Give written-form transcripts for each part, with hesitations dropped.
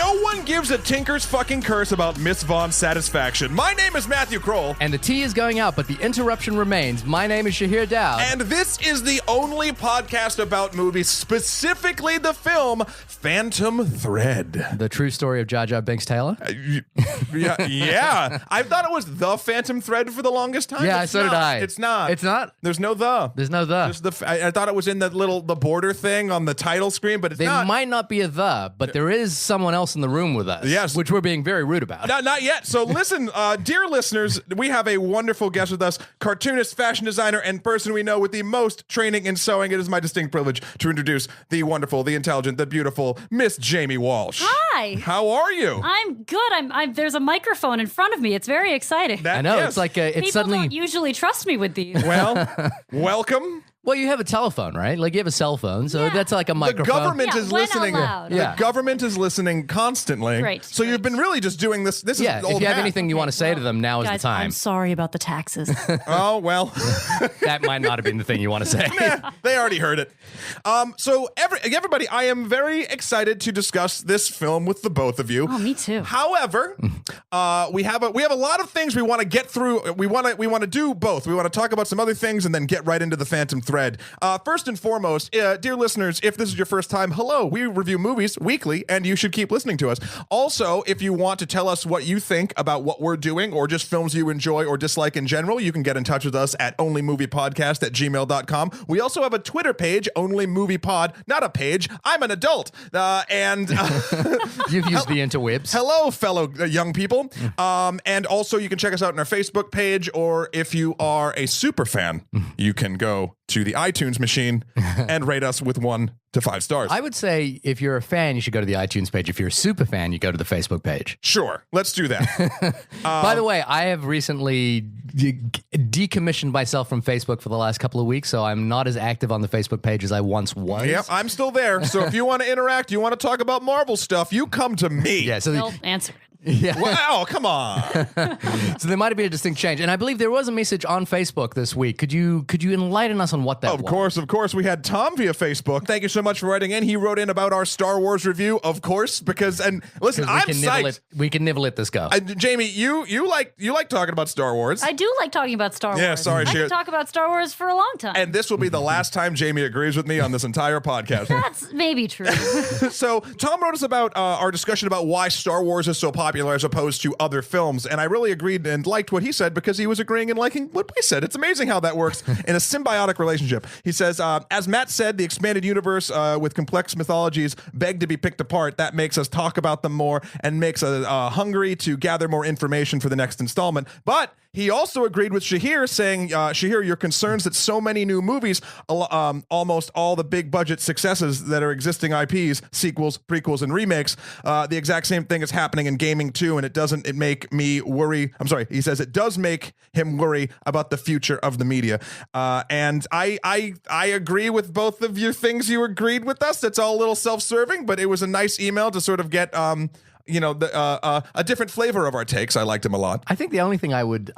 No one gives a tinker's fucking curse about Miss Vaughn's satisfaction. My name is Matthew Kroll. And the tea is going out, but the interruption remains. My name is Shahir Dowd. And this is the only podcast about movies, specifically the film Phantom Thread. The true story of Jar Jar Binks Taylor? Yeah. I thought it was the Phantom Thread for the longest time. Yeah, so did I. It's not. It's not? There's no the. There's no the. Just I thought it was in the border thing on the title screen, but it's There not. might not be a the, but there is someone else in the room with us. Yes. Which we're being very rude about. Not yet. So listen, dear listeners, we have a wonderful guest with us, cartoonist, fashion designer, and person we know with the most training in sewing. It is my distinct privilege to introduce the wonderful, the intelligent, the beautiful Miss Jamie Walsh. Hi. How are you? I'm good. I'm there's a microphone in front of me. It's very exciting. I know. Yes. It's like it's People suddenly. don't usually trust me with these. Well, welcome. Well, you have a telephone, right? Like you have a cell phone, so Yeah. that's like a The microphone. government Yeah, is when listening. allowed. Yeah. The government is listening constantly. Great, So you've great. been really just doing this. This Yeah, is old if you have hat. anything you want to say to them, now Guys, is the time. I'm sorry about the taxes. Oh well. That might not have been the thing you want to say. They already heard it. So everybody, I am very excited to discuss this film with the both of you. Oh, me too. However, we have a lot of things we want to get through. We want to do both. We want to talk about some other things and then get right into the Phantom Thread. First and foremost, dear listeners, if this is your first time, hello. We review movies weekly, and you should keep listening to us. Also, if you want to tell us what you think about what we're doing or just films you enjoy or dislike in general, you can get in touch with us at onlymoviepodcast@gmail.com. We also have a Twitter page, onlymoviepod, not a page. I'm an adult. You've used the interwebs. Hello, fellow young people. And also, you can check us out on our Facebook page, or if you are a super fan, you can go to the iTunes machine and rate us with 1 to 5 stars. I would say if you're a fan, you should go to the iTunes page. If you're a super fan, you go to the Facebook page. Sure, let's do that. By the way, I have recently decommissioned myself from Facebook for the last couple of weeks, so I'm not as active on the Facebook page as I once was. Yep, I'm still there. So if you want to interact, you want to talk about Marvel stuff, you come to me. Yeah, so They'll answer it. yeah. Wow, come on. So there might be a distinct change, and I believe there was a message on Facebook this week. Could you enlighten us on what that was? Of course. We had Tom via Facebook. Thank you so much for writing in. He wrote in about our Star Wars review, of course, because listen, I'm psyched. We can never let this go. Jamie, you like talking about Star Wars. I do like talking about Star Wars. Yeah, sorry, I Shahir. can talk about Star Wars for a long time. And this will be the last time Jamie agrees with me on this entire podcast. That's maybe true. So Tom wrote us about our discussion about why Star Wars is so popular as opposed to other films, and I really agreed and liked what he said because he was agreeing and liking what we said. It's amazing how that works in a symbiotic relationship. He says, as Matt said, the expanded universe with complex mythologies beg to be picked apart. That makes us talk about them more and makes us hungry to gather more information for the next installment. But he also agreed with Shahir, saying, Shahir, your concerns that so many new movies, almost all the big budget successes that are existing IPs, sequels, prequels, and remakes, the exact same thing is happening in gaming too, and it make me worry. I'm sorry, he says it does make him worry about the future of the media. And I agree with both of your things you agreed with us. It's all a little self-serving, but it was a nice email to sort of get a different flavor of our takes. I liked him a lot. I think the only thing I would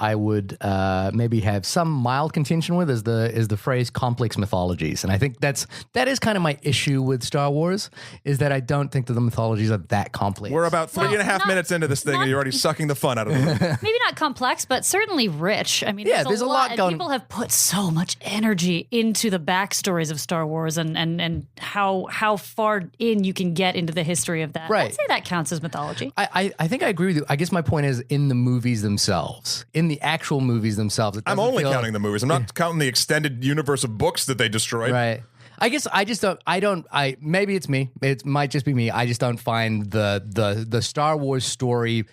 maybe have some mild contention with is the phrase complex mythologies, and I think that is kind of my issue with Star Wars, is that I don't think that the mythologies are that complex. We're about 3.5 minutes into this thing, and you're already sucking the fun out of it. Maybe not complex, but certainly rich. I mean, Yeah, there's there's a lot and going- people have put so much energy into the backstories of Star Wars and how far in you can get into the history of that. Right. I'd say that counts as mythology. I think I agree with you. I guess my point is in the movies themselves, in the actual movies themselves. I'm only counting the movies. I'm not counting the extended universe of books that they destroyed. Right. I guess I just don't. Maybe it's me. It might just be me. I just don't find the Star Wars story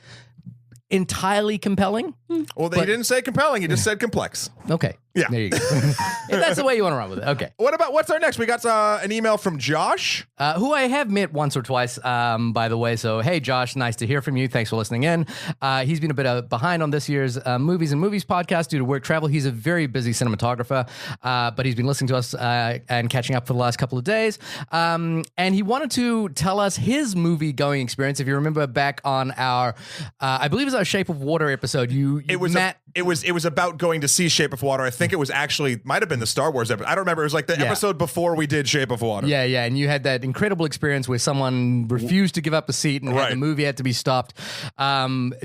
entirely compelling. Well, he didn't say compelling. He just said complex. Okay. Yeah. There you go. If that's the way you want to run with it. Okay. What's our next? We got an email from Josh. Who I have met once or twice, by the way. So, hey, Josh, nice to hear from you. Thanks for listening in. He's been a bit behind on this year's Movies and Movies podcast due to work travel. He's a very busy cinematographer, but he's been listening to us and catching up for the last couple of days. And he wanted to tell us his movie-going experience. If you remember back on our, I believe it was our Shape of Water episode, It was Matt it was about going to see Shape of Water. I think it was actually might have been the Star Wars episode. I don't remember. It was like the episode before we did Shape of Water. Yeah, yeah, and you had that incredible experience where someone refused to give up a seat and the movie had to be stopped.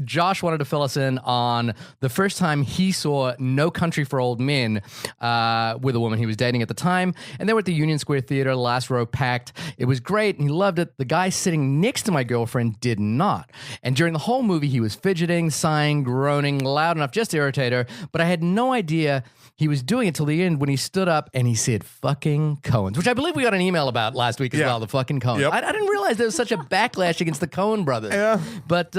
Josh wanted to fill us in on the first time he saw No Country for Old Men with a woman he was dating at the time, and they were at the Union Square Theater, last row packed. It was great, and he loved it. The guy sitting next to my girlfriend did not, and during the whole movie, he was fidgeting, sighing, groaning, loud enough just to irritate her, but I had no idea he was doing it till the end when he stood up and he said fucking Coens, which I believe we got an email about last week as well, the fucking Coens. Yep. I didn't realize there was such a backlash against the Coen brothers. Yeah. But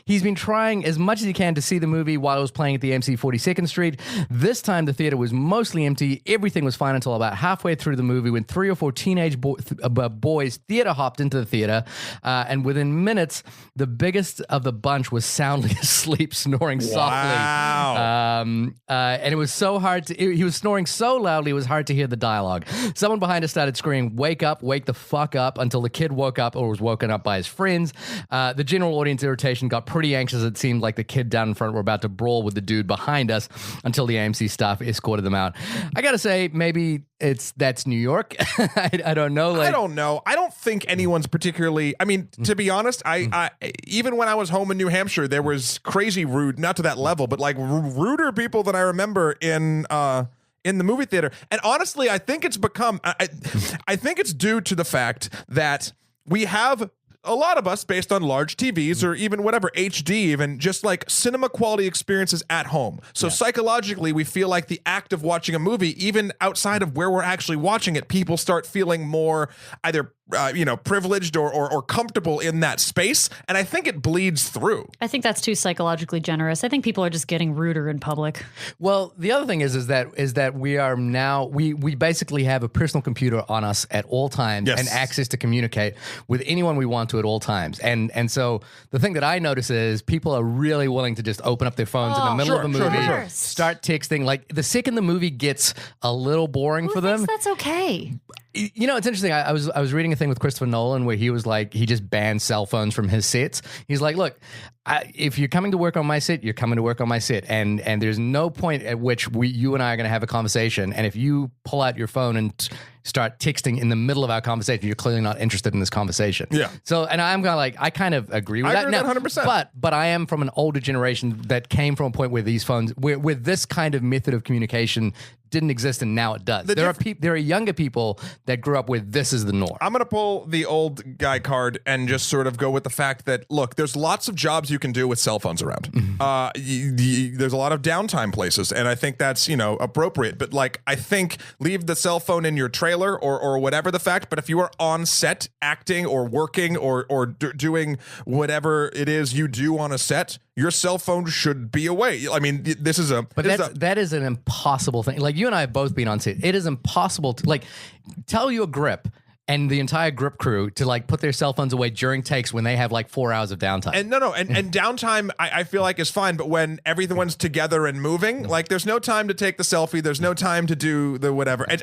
he's been trying as much as he can to see the movie while it was playing at the AMC 42nd Street. This time the theater was mostly empty. Everything was fine until about halfway through the movie when 3 or 4 teenage boys theater hopped into the theater, and within minutes, the biggest of the bunch was soundly asleep, snoring softly. And it was so hard to, he was snoring so loudly, it was hard to hear the dialogue. Someone behind us started screaming, wake up, wake the fuck up, until the kid woke up or was woken up by his friends. The general audience irritation got pretty anxious. It seemed like the kid down in front were about to brawl with the dude behind us until the AMC staff escorted them out. I gotta say, maybe that's New York. I don't know. I don't know. I don't think anyone's particularly. I mean, to be honest, I even when I was home in New Hampshire, there was crazy rude, not to that level, but like ruder people than I remember in the movie theater. And honestly, I think it's become. I think it's due to the fact that we have. A lot of us, based on large TVs or even whatever, HD, even just like cinema quality experiences at home. So psychologically, we feel like the act of watching a movie, even outside of where we're actually watching it, people start feeling more either privileged or comfortable in that space. And I think it bleeds through. I think that's too psychologically generous. I think people are just getting ruder in public. Well, the other thing is that we are now, we basically have a personal computer on us at all times and access to communicate with anyone we want to at all times. And so the thing that I notice is people are really willing to just open up their phones in the middle of a movie, start texting. Like the second the movie gets a little boring for them. That's okay. You know, it's interesting. I was reading a thing with Christopher Nolan where he was like, he just banned cell phones from his sets. He's like, look, if you're coming to work on my set, you're coming to work on my set. And there's no point at which you and I are going to have a conversation. And if you pull out your phone and start texting in the middle of our conversation, you're clearly not interested in this conversation. Yeah. So, and I'm kind of like, I kind of agree with that. I agree with that 100%. But I am from an older generation that came from a point where these phones, where this kind of method of communication didn't exist, and now it does. There are younger people that grew up with this is the norm. I'm going to pull the old guy card and just sort of go with the fact that, look, there's lots of jobs you can do with cell phones around. There's a lot of downtime places, and I think that's, appropriate. But like, I think leave the cell phone in your trailer or whatever the fact. But if you are on set acting or working or doing whatever it is you do on a set, your cell phone should be away. I mean, that is an impossible thing. Like, you and I have both been on set. It is impossible to, like, tell your grip and the entire grip crew to like put their cell phones away during takes when they have like 4 hours of downtime. And and downtime I feel like is fine, but when everyone's together and moving, like there's no time to take the selfie, there's no time to do the whatever. And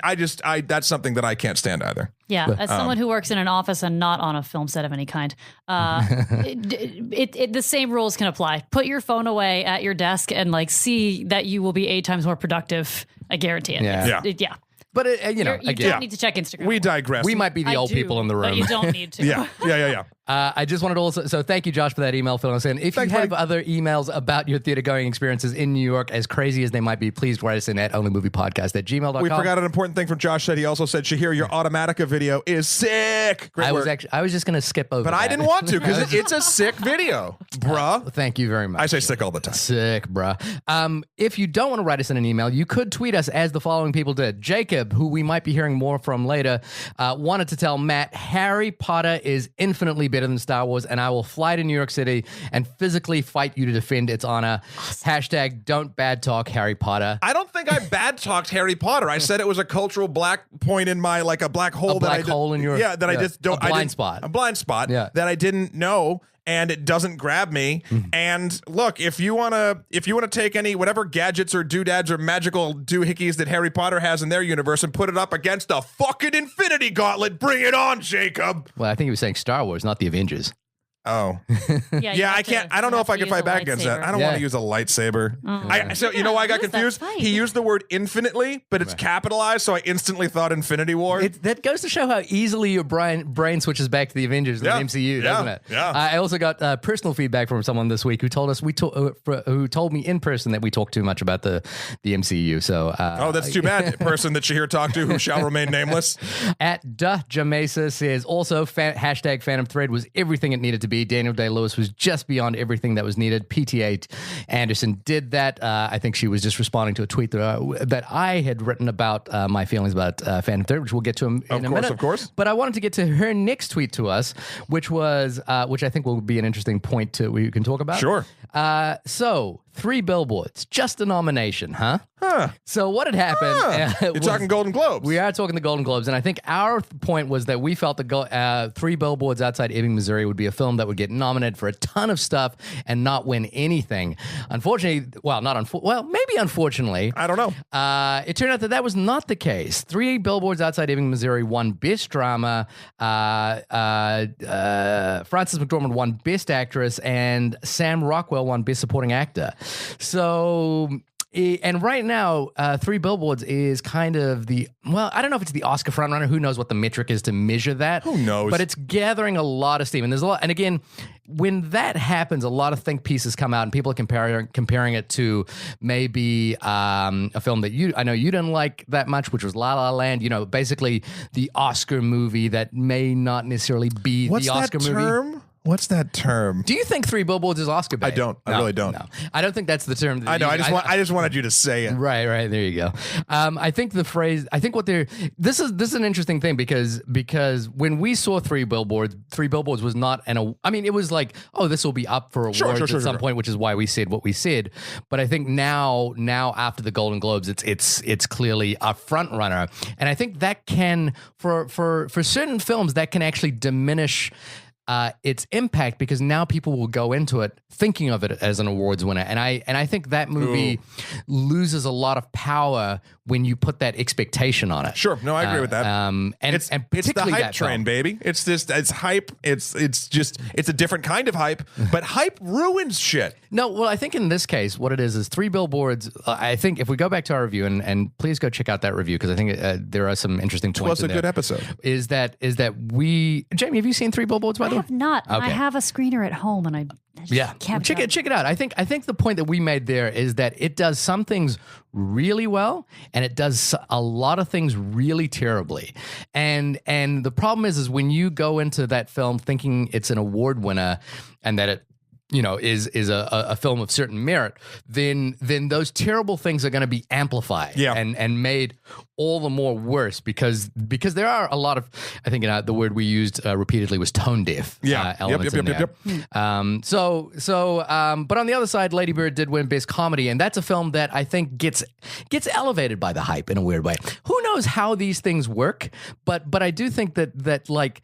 that's something that I can't stand either. Yeah, as someone who works in an office and not on a film set of any kind, the same rules can apply. Put your phone away at your desk and like see that you will be 8 times more productive. I guarantee it. Yeah. But you don't need to check Instagram. We digress. We might be the old people in the room. But you don't need to. Yeah. I just wanted to also, so thank you, Josh, for that email filling us in. If you have other emails about your theater going experiences in New York, as crazy as they might be, please write us in at onlymoviepodcast@gmail.com. We forgot an important thing from Josh said. He also said, Shahir, your Automatica video is sick. Great work. I was just going to skip over But I didn't want to because it's a sick video, bruh. Thank you very much. I say sick all the time. Sick, bruh. If you don't want to write us in an email, you could tweet us as the following people did. Jacob, who we might be hearing more from later, wanted to tell Matt, Harry Potter is infinitely better than Star Wars, and I will fly to New York City and physically fight you to defend its honor. Hashtag don't bad talk Harry Potter. I don't think I bad talked Harry Potter. I said it was a cultural black point in my, like a black hole. Hole in your... Yeah, that I just don't... A blind spot. A blind spot that I didn't know. And it doesn't grab me. And look, if you wanna take any whatever gadgets or doodads or magical doohickeys that Harry Potter has in their universe and put it up against a fucking Infinity Gauntlet, bring it on, Jacob. Well, I think he was saying Star Wars, not the Avengers. Oh. Yeah, I can't. I don't know if I can fight back against that. I don't want to use a lightsaber. So you know why I got confused? He used the word infinitely, but it's capitalized, so I instantly thought Infinity War. That goes to show how easily your brain switches back to the Avengers in the MCU, doesn't it? Yeah. I also got personal feedback from someone this week who told us who told me in person that we talk too much about the MCU. So that's too bad. Person that Shahir talked to who shall remain nameless. At Jamesa says also hashtag Phantom Thread was everything it needed to be. Daniel Day-Lewis was just beyond everything that was needed. PTA Anderson did that. I think she was just responding to a tweet that I had written about my feelings about Phantom Thread, which we'll get to in a minute. Of course. But I wanted to get to her next tweet to us, which I think will be an interesting point we can talk about. Sure. So 3 billboards, just a nomination, huh? So what had happened? You're talking Golden Globes. We are talking the Golden Globes, and I think our point was that we felt that 3 Billboards Outside Ebbing, Missouri would be a film that would get nominated for a ton of stuff and not win anything. Unfortunately, maybe unfortunately, I don't know. It turned out that was not the case. 3 Billboards Outside Ebbing, Missouri won Best Drama. Frances McDormand won Best Actress, and Sam Rockwell won Best Supporting Actor. So. And right now, 3 Billboards is kind of I don't know if it's the Oscar frontrunner. Who knows what the metric is to measure that? Who knows? But it's gathering a lot of steam. And there's a lot. And again, when that happens, a lot of think pieces come out and people are comparing it to maybe a film that I know you didn't like that much, which was La La Land. You know, basically the Oscar movie that may not necessarily be the Oscar movie. What's that term? Do you think 3 Billboards is Oscar bait? I don't. I really don't. No. I don't think that's the term. I know. I just wanted you to say it. Right. There you go. I think the phrase. I think this is an interesting thing because when we saw 3 Billboards was not I mean, it was like, oh, this will be up for awards at some point, which is why we said what we said. But I think now after the Golden Globes, it's clearly a front runner, and I think that can for certain films that can actually diminish its impact because now people will go into it thinking of it as an awards winner, and I think that movie loses a lot of power when you put that expectation on it. Sure, no, I agree with that. And it's the hype train, baby. It's hype. It's a different kind of hype, but hype ruins shit. No, well, I think in this case, what it is 3 Billboards. I think if we go back to our review and please go check out that review because I think there are some interesting points. It was a good episode. Is that we, Jamie? Have you seen 3 Billboards? By the way, I have not. Okay. I have a screener at home, and I can't check it out. I think the point that we made there is that it does some things really well and it does a lot of things really terribly. And the problem is when you go into that film thinking it's an award winner and that it is a film of certain merit, then those terrible things are going to be amplified and made all the more worse because there are a lot of, I think the word we used repeatedly was tone deaf elements in there. But on the other side, Lady Bird did win Best Comedy, and that's a film that I think gets elevated by the hype in a weird way. Who knows how these things work, but I do think that like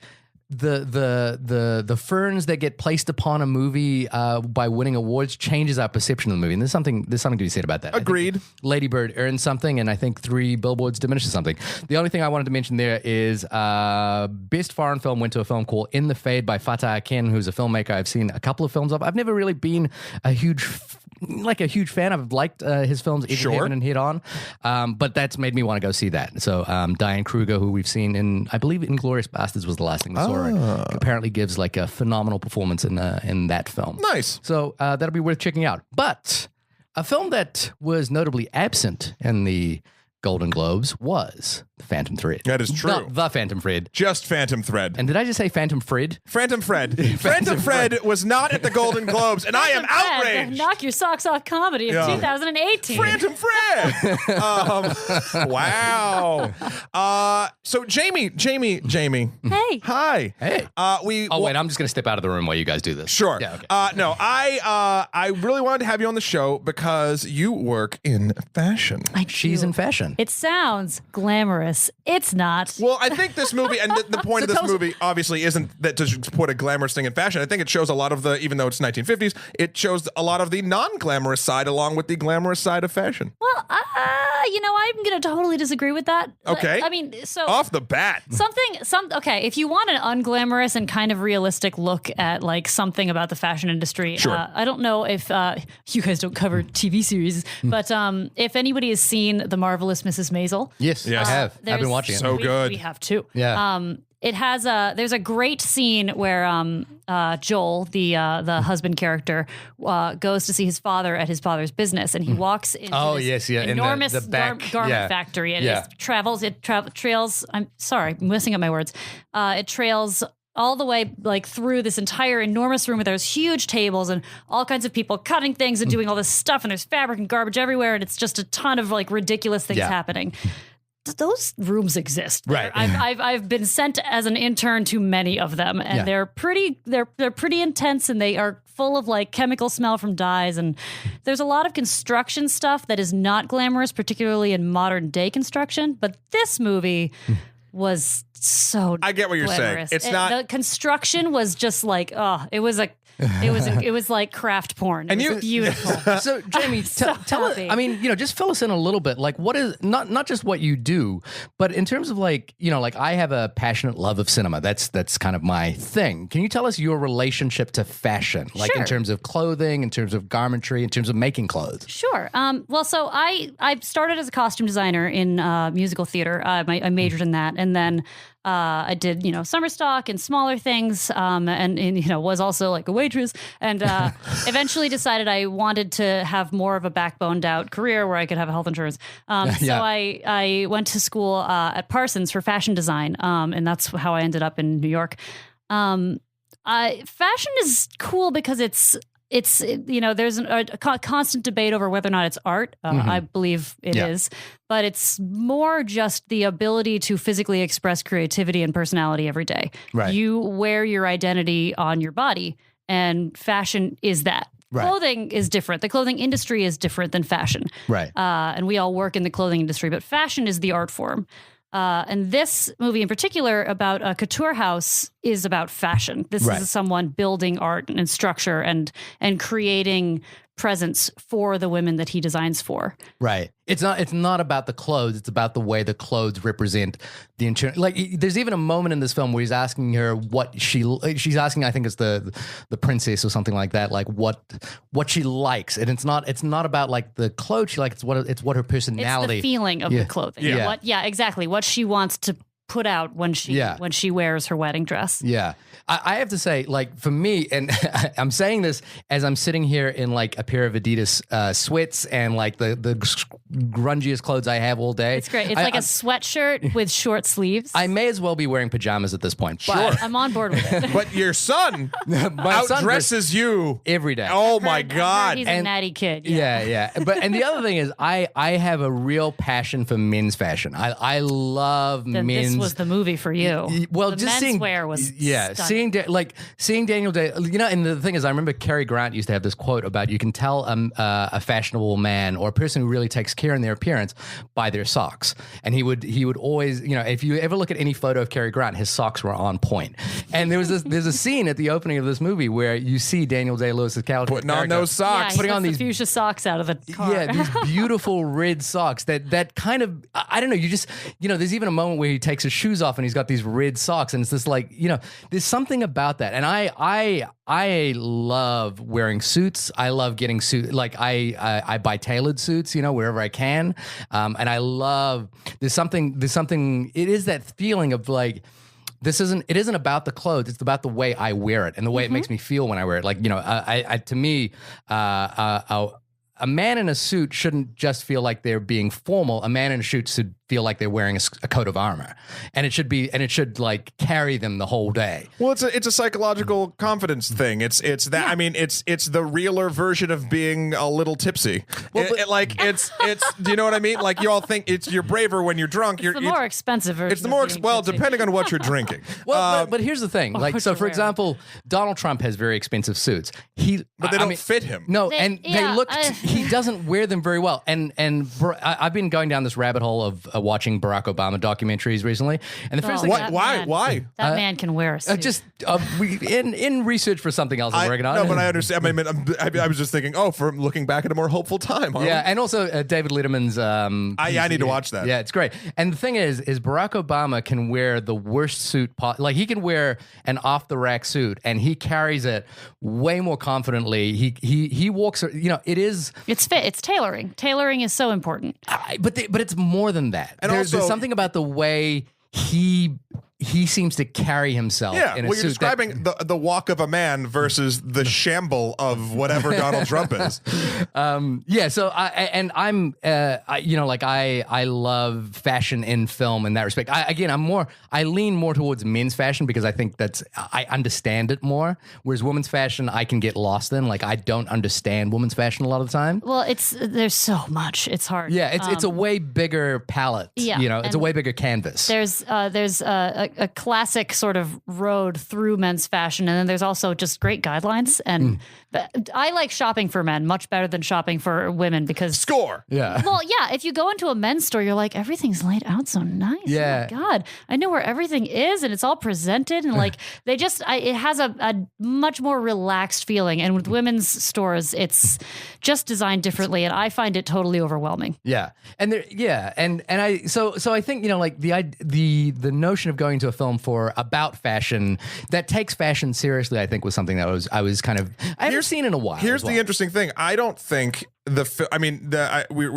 the ferns that get placed upon a movie by winning awards changes our perception of the movie, and there's something to be said about that. Agreed. Lady Bird earned something, and I think 3 Billboards diminishes something. The only thing I wanted to mention there is best foreign film went to a film called In the Fade by Fatah Akin, who's a filmmaker I've seen a couple of films of. I've never really been a huge fan. I've liked his films, Even Heaven and Head On, but that's made me want to go see that. So Diane Kruger, who we've seen in, I believe, Inglourious Basterds was the last thing we saw her, apparently gives like a phenomenal performance in that film. Nice. So that'll be worth checking out. But a film that was notably absent in the Golden Globes was Phantom Thread. That is true. Not the Phantom Thread. Just Phantom Thread. And did I just say Phantom Fred? Phantom Fred. Phantom Fred was not at the Golden Globes, and I am outraged. Knock your socks off comedy of 2018. Phantom Fred. Wow. So Jamie. Hey. Hi. Hey. Wait, I'm just going to step out of the room while you guys do this. Sure. Yeah, okay. No, I really wanted to have you on the show because you work in fashion. She's in fashion. It sounds glamorous. It's not. Well, I think this movie, and the point of this movie obviously isn't that to put a glamorous thing in fashion. I think it shows a lot of even though it's 1950s, it shows a lot of the non-glamorous side along with the glamorous side of fashion. Well, I'm going to totally disagree with that. Okay. I mean, so Off the bat. okay, if you want an unglamorous and kind of realistic look at like something about the fashion industry, Sure. I don't know if you guys don't cover TV series, but if anybody has seen The Marvelous Mrs. Maisel. Yes, I have. I've been watching it. So good. We have too. Yeah. It has there's a great scene where Joel, the husband character, goes to see his father at his father's business, and he walks into this in the enormous back, garment factory, and it trails. I'm sorry, I'm messing up my words. It trails all the way like through this entire enormous room where there's huge tables and all kinds of people cutting things and doing all this stuff, and there's fabric and garbage everywhere, and it's just a ton of like ridiculous things happening. Those rooms exist. Right. I've been sent as an intern to many of them, and they're pretty intense, and they are full of like chemical smell from dyes, and there's a lot of construction stuff that is not glamorous, particularly in modern day construction. But this movie was so I get what you're glamorous. saying. It's not the construction was just like it was like craft porn. It was beautiful. So Jamie, tell us, happy. I mean, just fill us in a little bit. Like, what is not just what you do, but in terms of like, like I have a passionate love of cinema. That's kind of my thing. Can you tell us your relationship to fashion, like in Sure. terms of clothing, in terms of garmentry, in terms of making clothes? Sure. Well, so I started as a costume designer in musical theater. I majored in that, and then I did, summer stock and smaller things, and was also like a waitress, and eventually decided I wanted to have more of a backboned out career where I could have health insurance. So I went to school at Parsons for fashion design, and that's how I ended up in New York. Fashion is cool because it's there's a constant debate over whether or not it's art. I believe it is, but it's more just the ability to physically express creativity and personality every day. Right. You wear your identity on your body, and fashion is that. Right. Clothing is different. The clothing industry is different than fashion. Right. And we all work in the clothing industry, but fashion is the art form. And this movie in particular about a couture house is about fashion. This Right. is someone building art and structure and creating presence for the women that he designs for. Right. It's not about the clothes. It's about the way the clothes represent the interior. Like there's even a moment in this film where he's asking her what she's asking, I think it's the princess or something like that, like what she likes. And it's not about like the clothes she likes. It's what her personality. It's the feeling of the clothing. Yeah. Exactly. What she wants to put out when she wears her wedding dress. Yeah. I have to say, like, for me, and I'm saying this as I'm sitting here in like a pair of Adidas sweats and like the grungiest clothes I have all day. It's great. It's like a sweatshirt with short sleeves. I may as well be wearing pajamas at this point. Sure. But I'm on board with it. But your son my son outdresses you every day. Oh my I've heard God. he's a natty kid. Yeah. And the other thing is I have a real passion for men's fashion. I love Then men's. this was the movie for you. Well, the just menswear was stunning. seeing Daniel Day, and the thing is, I remember Cary Grant used to have this quote about you can tell a fashionable man or a person who really takes care in their appearance by their socks. And he would always, if you ever look at any photo of Cary Grant, his socks were on point. And there's a scene at the opening of this movie where you see Daniel Day-Lewis's character putting on those socks. Yeah, putting on the these fuchsia socks out of the car. Yeah, these beautiful red socks that kind of, I don't know, you just, there's even a moment where he takes his shoes off and he's got these red socks, and it's this like, there's something about that. And I love wearing suits. I love getting suits. Like I buy tailored suits, wherever I can. And I love, there's something, it is that feeling of like, it isn't about the clothes. It's about the way I wear it and the way it makes me feel when I wear it. Like, to me, a man in a suit shouldn't just feel like they're being formal. A man in a suit should feel like they're wearing a coat of armor, and it should like carry them the whole day. Well, it's a psychological confidence thing. It's that. Yeah. I mean, it's the realer version of being a little tipsy. Well, it's do you know what I mean? Like you all think you're braver when you're drunk. It's the more expensive version. It's the more depending on what you're drinking. Well, but here's the thing. Like, so for example, Donald Trump has very expensive suits. But they don't fit him. No, they look. He doesn't wear them very well. And I've been going down this rabbit hole of watching Barack Obama documentaries recently, and the first thing Why? That man can wear a suit. in research for something else I'm working on. No, but I understand. I was just thinking, from looking back at a more hopeful time. Yeah, and also David Letterman's. I need to watch that. Yeah, it's great. And the thing is Barack Obama can wear the worst suit. Like he can wear an off the rack suit, and he carries it way more confidently. He walks. It's fit. It's tailoring. Tailoring is so important. But it's more than that. And there's also, something about the way he seems to carry himself. Yeah, in a you're suit describing the walk of a man versus the shamble of whatever Donald Trump is. So I love fashion in film in that respect. I lean more towards men's fashion because I think I understand it more. Whereas women's fashion, I can get lost in. Like I don't understand women's fashion a lot of the time. Well, there's so much. It's hard. Yeah, it's a way bigger palette. Yeah, it's a way bigger canvas. There's a classic sort of road through men's fashion, and then there's also just great guidelines. And I like shopping for men much better than shopping for women because Score. Yeah. Well, yeah. If you go into a men's store, you're like, everything's laid out so nice. Yeah. Oh my God, I know where everything is, and it's all presented, and like it has a much more relaxed feeling. And with women's stores, it's just designed differently, and I find it totally overwhelming. Yeah, and I think the notion of going to a film about fashion that takes fashion seriously, I think, was something that I haven't seen in a while. Here's the interesting thing. I don't think we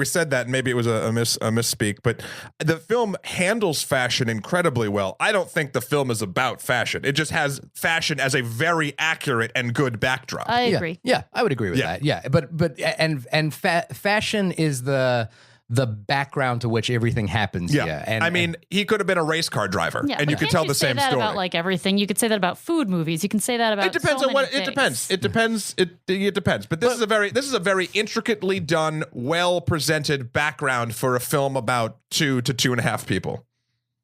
said that, and maybe it was a misspeak, but the film handles fashion incredibly well. I don't think the film is about fashion. It just has fashion as a very accurate and good backdrop. I agree. Yeah, I would agree with that. Yeah, but fashion is the background to which everything happens. Yeah, and he could have been a race car driver, and you could tell the same story about like everything. You could say that about food movies. You can say that about. It depends on what. It depends. It depends. It depends. But this is a very intricately done, well presented background for a film about 2 to 2.5 people.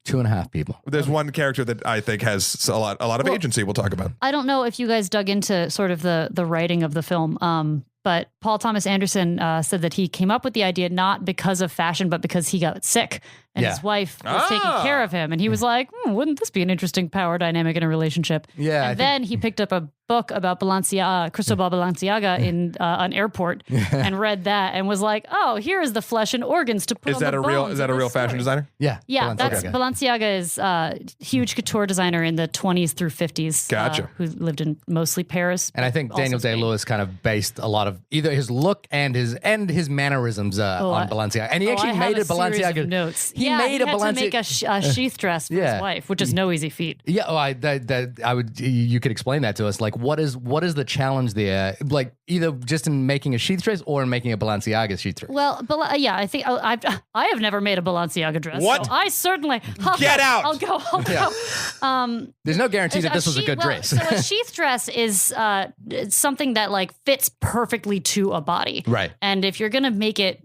2.5 people. There's one character that I think has a lot of agency. We'll talk about. I don't know if you guys dug into sort of the writing of the film. But Paul Thomas Anderson said that he came up with the idea not because of fashion, but because he got sick and his wife was taking care of him. And he was like, wouldn't this be an interesting power dynamic in a relationship? Yeah. And then he picked up a book about Cristobal Balenciaga in an airport and read that and was like, oh, here is the flesh and organs to put on the bones. Is that a real fashion designer? Yeah. Yeah. Balenciaga is a huge couture designer in the 20s through 50s. Gotcha. Who lived in mostly Paris. And I think Daniel Day-Lewis kind of based a lot of either his look and his mannerisms on Balenciaga. And he actually made a Balenciaga notes. He made a Balenciaga to make a sheath dress for his wife, which is no easy feat. Yeah, I would. You could explain that to us. Like, what is the challenge there? Like, either just in making a sheath dress or in making a Balenciaga sheath dress. Well, I think I have never made a Balenciaga dress. What? So I certainly get out. I'll go. There's no guarantee that this was a good dress. So a sheath dress is something that like fits perfectly to a body, right? And if you're gonna make it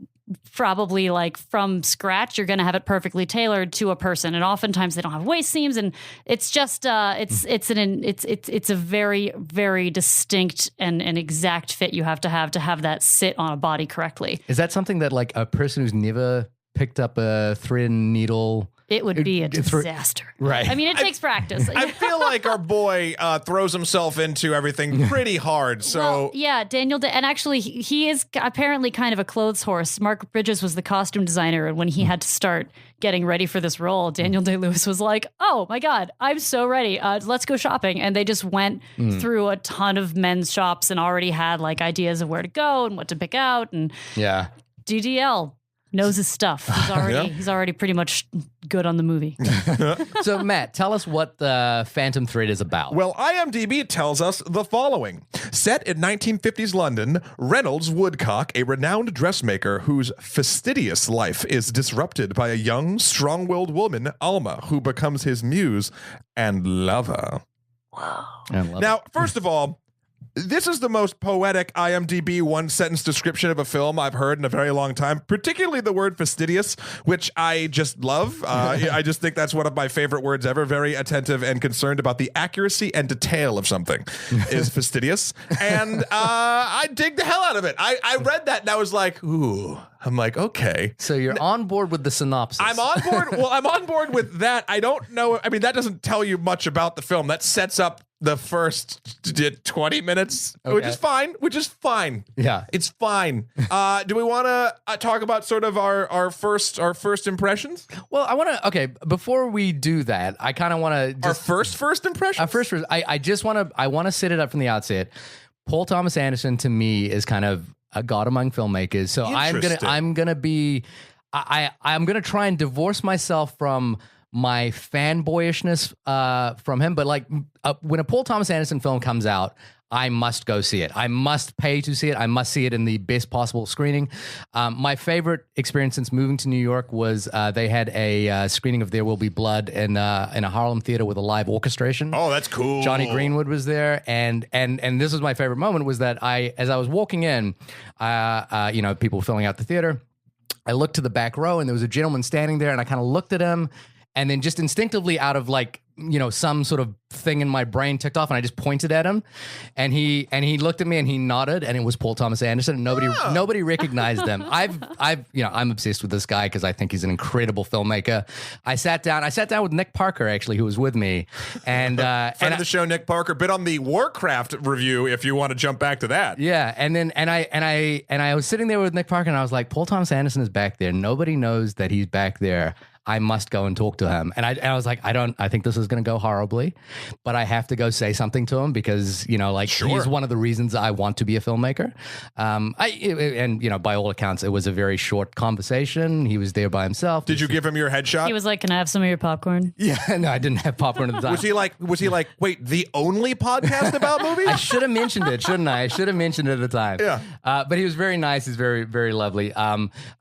probably like from scratch, you're going to have it perfectly tailored to a person, and oftentimes they don't have waist seams, and it's just it's a very, very distinct and exact fit you have to have that sit on a body correctly. Is that something that like a person who's never picked up a thread and needle? It would be a disaster. Right. I mean, it takes practice. I feel like our boy throws himself into everything pretty hard. So well, yeah, Daniel, and actually he is apparently kind of a clothes horse. Mark Bridges was the costume designer, and when he had to start getting ready for this role, Daniel Day-Lewis was like, "Oh my God, I'm so ready. Let's go shopping." And they just went through a ton of men's shops and already had like ideas of where to go and what to pick out. And DDL knows his stuff. He's already pretty much good on the movie. So Matt, tell us what the Phantom Thread is about. Well, IMDb tells us the following. Set in 1950s London, Reynolds Woodcock, a renowned dressmaker whose fastidious life is disrupted by a young, strong-willed woman, Alma, who becomes his muse and lover. Wow. Now, first of all, This is the most poetic IMDb one-sentence description of a film I've heard in a very long time, particularly the word fastidious, which I just love. I just think that's one of my favorite words ever. Very attentive and concerned about the accuracy and detail of something is fastidious. And I dig the hell out of it. I read that and I was like, ooh. I'm like, okay. So you're on board with the synopsis. I'm on board. Well, I'm on board with that. I don't know. I mean, that doesn't tell you much about the film. That sets up the first 20 minutes, which is fine. Yeah. It's fine. Do we want to talk about sort of our first impressions? Well, I want to. Okay, before we do that, I kind of want to. Our first impressions. I just want to. I want to set it up from the outset. Paul Thomas Anderson to me is kind of a god among filmmakers. So I'm gonna try and divorce myself from my fanboyishness from him. But like when a Paul Thomas Anderson film comes out, I must go see it. I must pay to see it. I must see it in the best possible screening. My favorite experience since moving to New York was they had a screening of There Will Be Blood in a Harlem theater with a live orchestration. Oh, that's cool. Johnny Greenwood was there, and this was my favorite moment. Was that as I was walking in, people filling out the theater. I looked to the back row, and there was a gentleman standing there, and I kind of looked at him, and then just instinctively, out of like, some sort of thing in my brain ticked off, and I just pointed at him, and he looked at me and he nodded, and it was Paul Thomas Anderson, and nobody recognized him. I'm obsessed with this guy because I think he's an incredible filmmaker. I sat down with Nick Parker, actually, who was with me, and friend of the show, Nick Parker, bit on the Warcraft review. If you want to jump back to that, yeah, and I was sitting there with Nick Parker, and I was like, Paul Thomas Anderson is back there. Nobody knows that he's back there. I must go and talk to him. And I was like, I think this is going to go horribly, but I have to go say something to him because, he's one of the reasons I want to be a filmmaker. By all accounts, it was a very short conversation. He was there by himself. Did you give him your headshot? He was like, can I have some of your popcorn? Yeah, no, I didn't have popcorn at the time. Was he like, wait, the only podcast about movies? I should have mentioned it, shouldn't I? I should have mentioned it at the time. Yeah. But he was very nice. He's very, very lovely.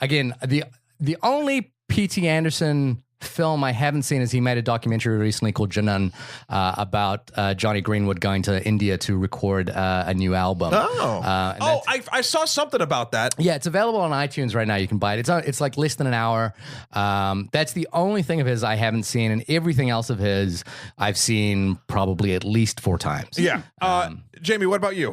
Again, the only P.T. Anderson film I haven't seen is he made a documentary recently called Janan about Johnny Greenwood going to India to record a new album. I saw something about that. Yeah, it's available on iTunes right now. You can buy it. It's like less than an hour. That's the only thing of his I haven't seen, and everything else of his I've seen probably at least 4 times. Yeah. Jamie, what about you?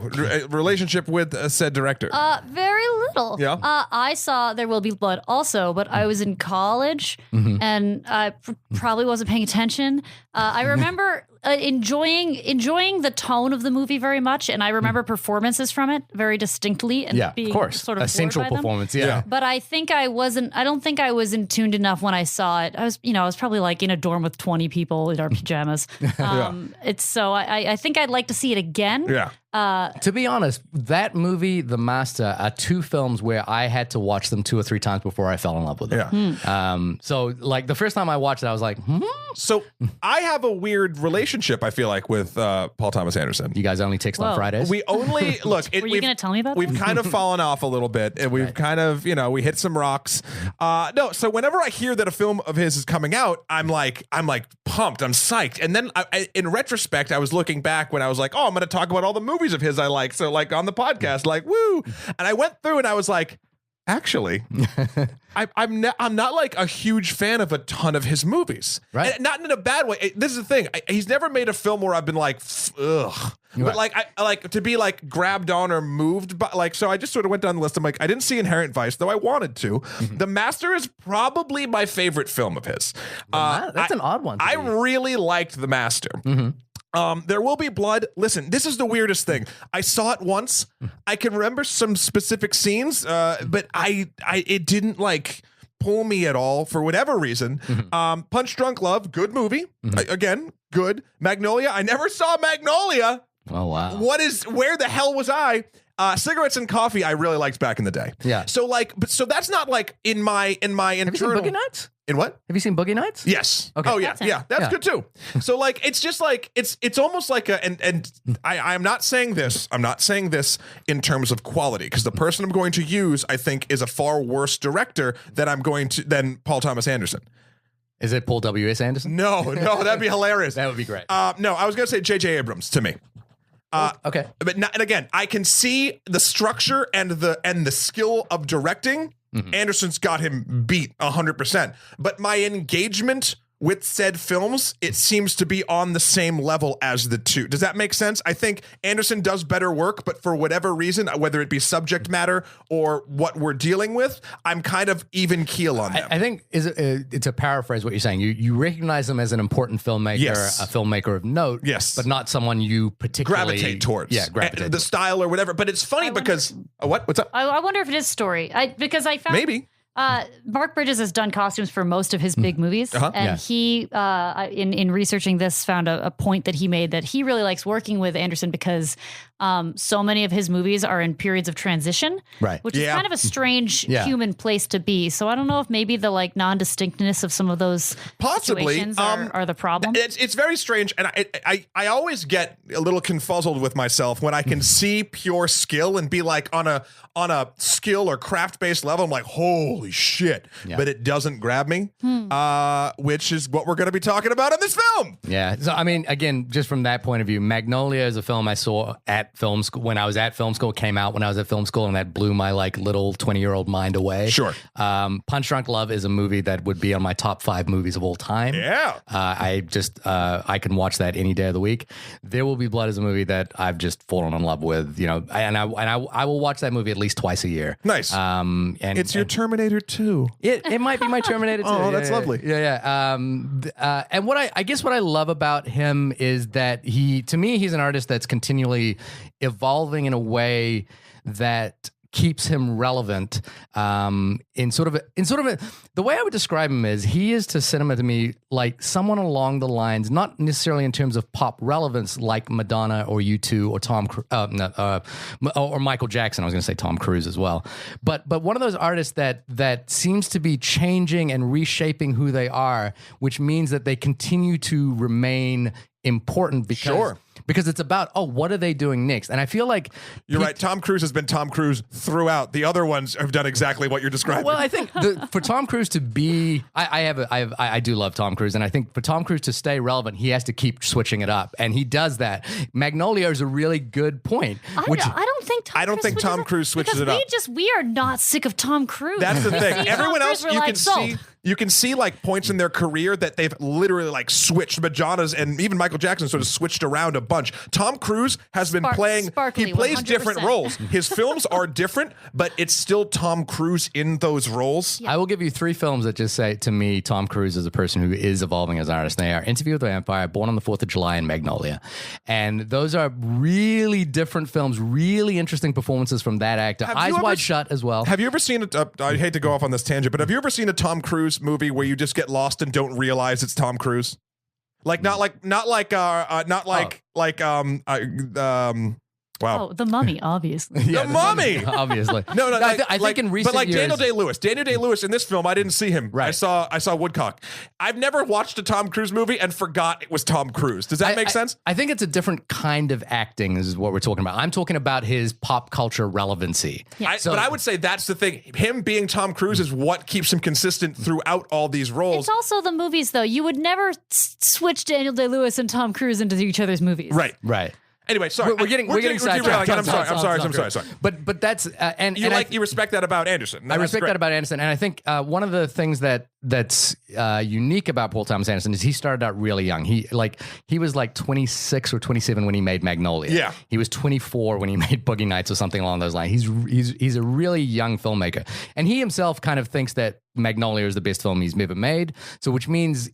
Relationship with said director? Very little. Yeah. I saw There Will Be Blood also, but I was in college and I probably wasn't paying attention. I remember enjoying the tone of the movie very much, and I remember performances from it very distinctly. And being of course, sort of a central performance. Yeah. But I think I don't think I was in tuned enough when I saw it. I was probably like in a dorm with 20 people in our pajamas. I think I'd like to see it again. Yeah. To be honest, that movie, The Master, are 2 films where I had to watch them 2 or 3 times before I fell in love with them. Yeah. So like the first time I watched it, I was like, So I have a weird relationship, I feel like, with Paul Thomas Anderson. You guys only text on Fridays? We only look. Were you going to tell me about that? We've kind of fallen off a little bit, and we've kind of, we hit some rocks. No, so whenever I hear that a film of his is coming out, I'm like pumped, I'm psyched. And then in retrospect, I was looking back when I was like, oh, I'm going to talk about all the movies of his I like. So like on the podcast, like woo. And I went through and I was like, actually, I'm not like a huge fan of a ton of his movies, right? And not in a bad way. This is the thing. He's never made a film where I've been like, ugh. But right. like, I like to be like grabbed on or moved by, like, so I just sort of went down the list. I'm like, I didn't see Inherent Vice, though I wanted to. The Master is probably my favorite film of his. That's an odd one. I really liked The Master. There Will Be Blood. Listen, this is the weirdest thing. I saw it once. I can remember some specific scenes, but it didn't like pull me at all for whatever reason. Punch Drunk Love, good movie. Again, good. Magnolia. I never saw Magnolia. Oh wow. Where the hell was I? Cigarettes and Coffee I really liked back in the day. Yeah. So like, so that's not like in my internal. Have you seen Boogie Nights? In what? Have you seen Boogie Nights? Yes. Okay. Oh yeah, that's good too. So like, it's just like it's almost like I'm not saying this. I'm not saying this in terms of quality, because the person I'm going to use, I think, is a far worse director than Paul Thomas Anderson. Is it Paul W.S. Anderson? No, that'd be hilarious. That would be great. No, I was gonna say J.J. Abrams to me. Okay. But not, and again, I can see the structure and the skill of directing. Anderson's got him beat 100%. But my engagement with said films, it seems to be on the same level as the two. Does that make sense? I think Anderson does better work, but for whatever reason, whether it be subject matter or what we're dealing with, I'm kind of even keel on them. I think it's a paraphrase what you're saying. You recognize him as an important filmmaker, Yes. a filmmaker of note, Yes. but not someone you particularly gravitate towards. Yeah, gravitate the style or whatever. But it's funny because what's up? I wonder if it is story. Because I found Maybe. Mark Bridges has done costumes for most of his big movies, and Yeah. he, in researching this, found a point that he made that he really likes working with Anderson because so many of his movies are in periods of transition, Right. Which is Yeah. kind of a strange Yeah. human place to be. So I don't know if maybe the like non-distinctness of some of those Possibly, situations are the problem. It's very strange, and I always get a little confuzzled with myself when I can see pure skill and be like on a skill or craft based level. I'm like, holy shit, but it doesn't grab me, which is what we're going to be talking about in this film. Yeah. So, I mean, again, just from that point of view, Magnolia is a film I saw at film school when I was at film school, came out when I was at film school, and that blew my like little 20-year-old mind away. Sure. Punch Drunk Love is a movie that would be on my top 5 movies of all time. Yeah. I can watch that any day of the week. There Will Be Blood is a movie that I've just fallen in love with, you know, and I will watch that movie at least twice a year. Nice. And It's your Terminator 2. it might be my Terminator too. Oh, that's yeah, lovely. Yeah. And what I guess what I love about him is that to me, he's an artist that's continually evolving in a way that keeps him relevant. In sort of the way I would describe him is he is to cinema to me like someone along the lines, not necessarily in terms of pop relevance like Madonna or U2 or or Michael Jackson. I was going to say Tom Cruise as well, but one of those artists that seems to be changing and reshaping who they are, which means that they continue to remain important because it's about, what are they doing next? And I feel like You're right. Tom Cruise has been Tom Cruise throughout. The other ones have done exactly what you're describing. Well, I think for Tom Cruise to be, I do love Tom Cruise, and I think for Tom Cruise to stay relevant, he has to keep switching it up, and he does that. Magnolia is a really good point. I don't think Tom Cruise switches it up. We are not sick of Tom Cruise. That's the thing. See Tom Everyone Cruise, else, we're you like, can sold. see. You can see like points in their career that they've literally like switched. Madonna's and even Michael Jackson sort of switched around a bunch. Tom Cruise has been playing. Sparkly, he plays 100%. different roles. His films are different, but it's still Tom Cruise in those roles. I will give you 3 films that just say to me Tom Cruise is a person who is evolving as an artist. They are Interview with the Vampire, Born on the 4th of July, and Magnolia. And those are really different films, really interesting performances from that actor. Eyes Wide Shut as well. Have you ever seen I hate to go off on this tangent, but have you ever seen a Tom Cruise movie where you just get lost and don't realize it's Tom Cruise? Wow. Oh, The Mummy, obviously. The Mummy! Obviously. No, I think in recent but like years, Daniel Day-Lewis in this film, I didn't see him. Right. I saw Woodcock. I've never watched a Tom Cruise movie and forgot it was Tom Cruise. Does that make sense? I think it's a different kind of acting is what we're talking about. I'm talking about his pop culture relevancy. Yeah. But I would say that's the thing. Him being Tom Cruise is what keeps him consistent throughout all these roles. It's also the movies, though. You would never switch Daniel Day-Lewis and Tom Cruise into each other's movies. Right. Anyway, sorry. We're getting sidetracked. I'm sorry. But that's You respect that about Anderson. I respect that about Anderson, and I think one of the things that's unique about Paul Thomas Anderson is he started out really young. He was like 26 or 27 when he made Magnolia. Yeah, he was 24 when he made Boogie Nights or something along those lines. He's a really young filmmaker, and he himself kind of thinks that Magnolia is the best film he's ever made. So, which means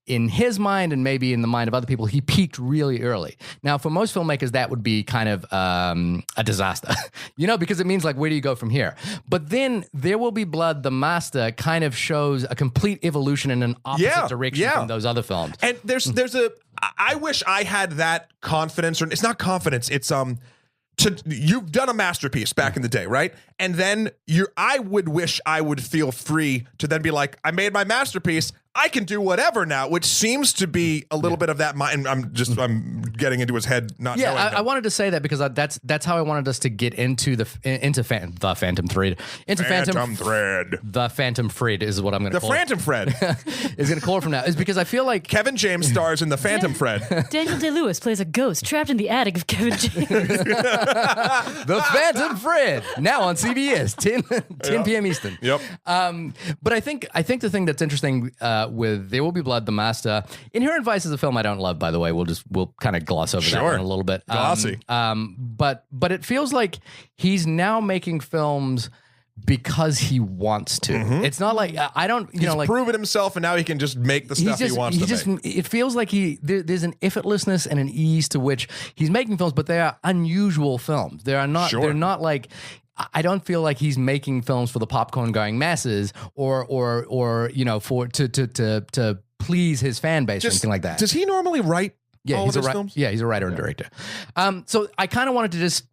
in his mind and maybe in the mind of other people, he peaked really early. Now, for most filmmakers, that would be kind of a disaster, because it means like, where do you go from here? But then There Will Be Blood, The Master, kind of shows a complete evolution in an opposite direction from those other films. And I wish I had that confidence, or it's not confidence, it's you've done a masterpiece back in the day, right? And then I would wish I would feel free to then be like, I made my masterpiece. I can do whatever now, which seems to be a little bit of that mind. I'm getting into his head, not knowing. I wanted to say that because that's how I wanted us to get into the Phantom Thread. The Phantom Thread is what I'm going to call it. The Phantom Thread is going to call it from now. Is because I feel like Kevin James stars in the Phantom Thread. Daniel Day-Lewis plays a ghost trapped in the attic of Kevin James. The Phantom Thread now on CBS 10 p.m. Eastern. Yep. But I think the thing that's interesting with There Will Be Blood, The Master, Inherent Vice is a film I don't love, by the way. We'll kind of gloss over that one a little bit. Glossy. But it feels like he's now making films because he wants to. It's not like I don't, He's proven himself, and now he can just make the stuff he wants to make. It feels like there's an effortlessness and an ease to which he's making films, but they are unusual films. They are not. Sure. They're not like. I don't feel like he's making films for the popcorn going masses or for to please his fan base or anything like that. Does he normally write all of his films? Yeah, he's a writer and director. So I kind of wanted to just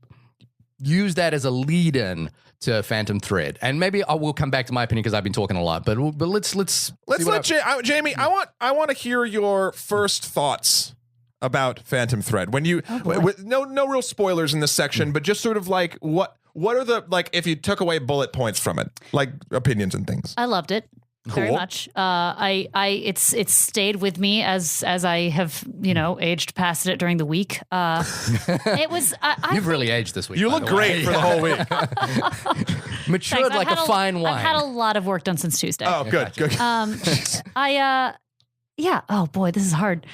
use that as a lead-in to Phantom Thread, and maybe I will come back to my opinion because I've been talking a lot. But let's let Jamie. I want to hear your first thoughts about Phantom Thread. When you with no real spoilers in this section, but just sort of like what are the, like, if you took away bullet points from it, like opinions and things. I loved it. Very Cool. much. It's stayed with me as I have aged past it during the week. It was. You've really aged this week. You look great for the whole week. Matured like a fine wine. I've had a lot of work done since Tuesday. Oh, good. Yeah. Oh boy, this is hard.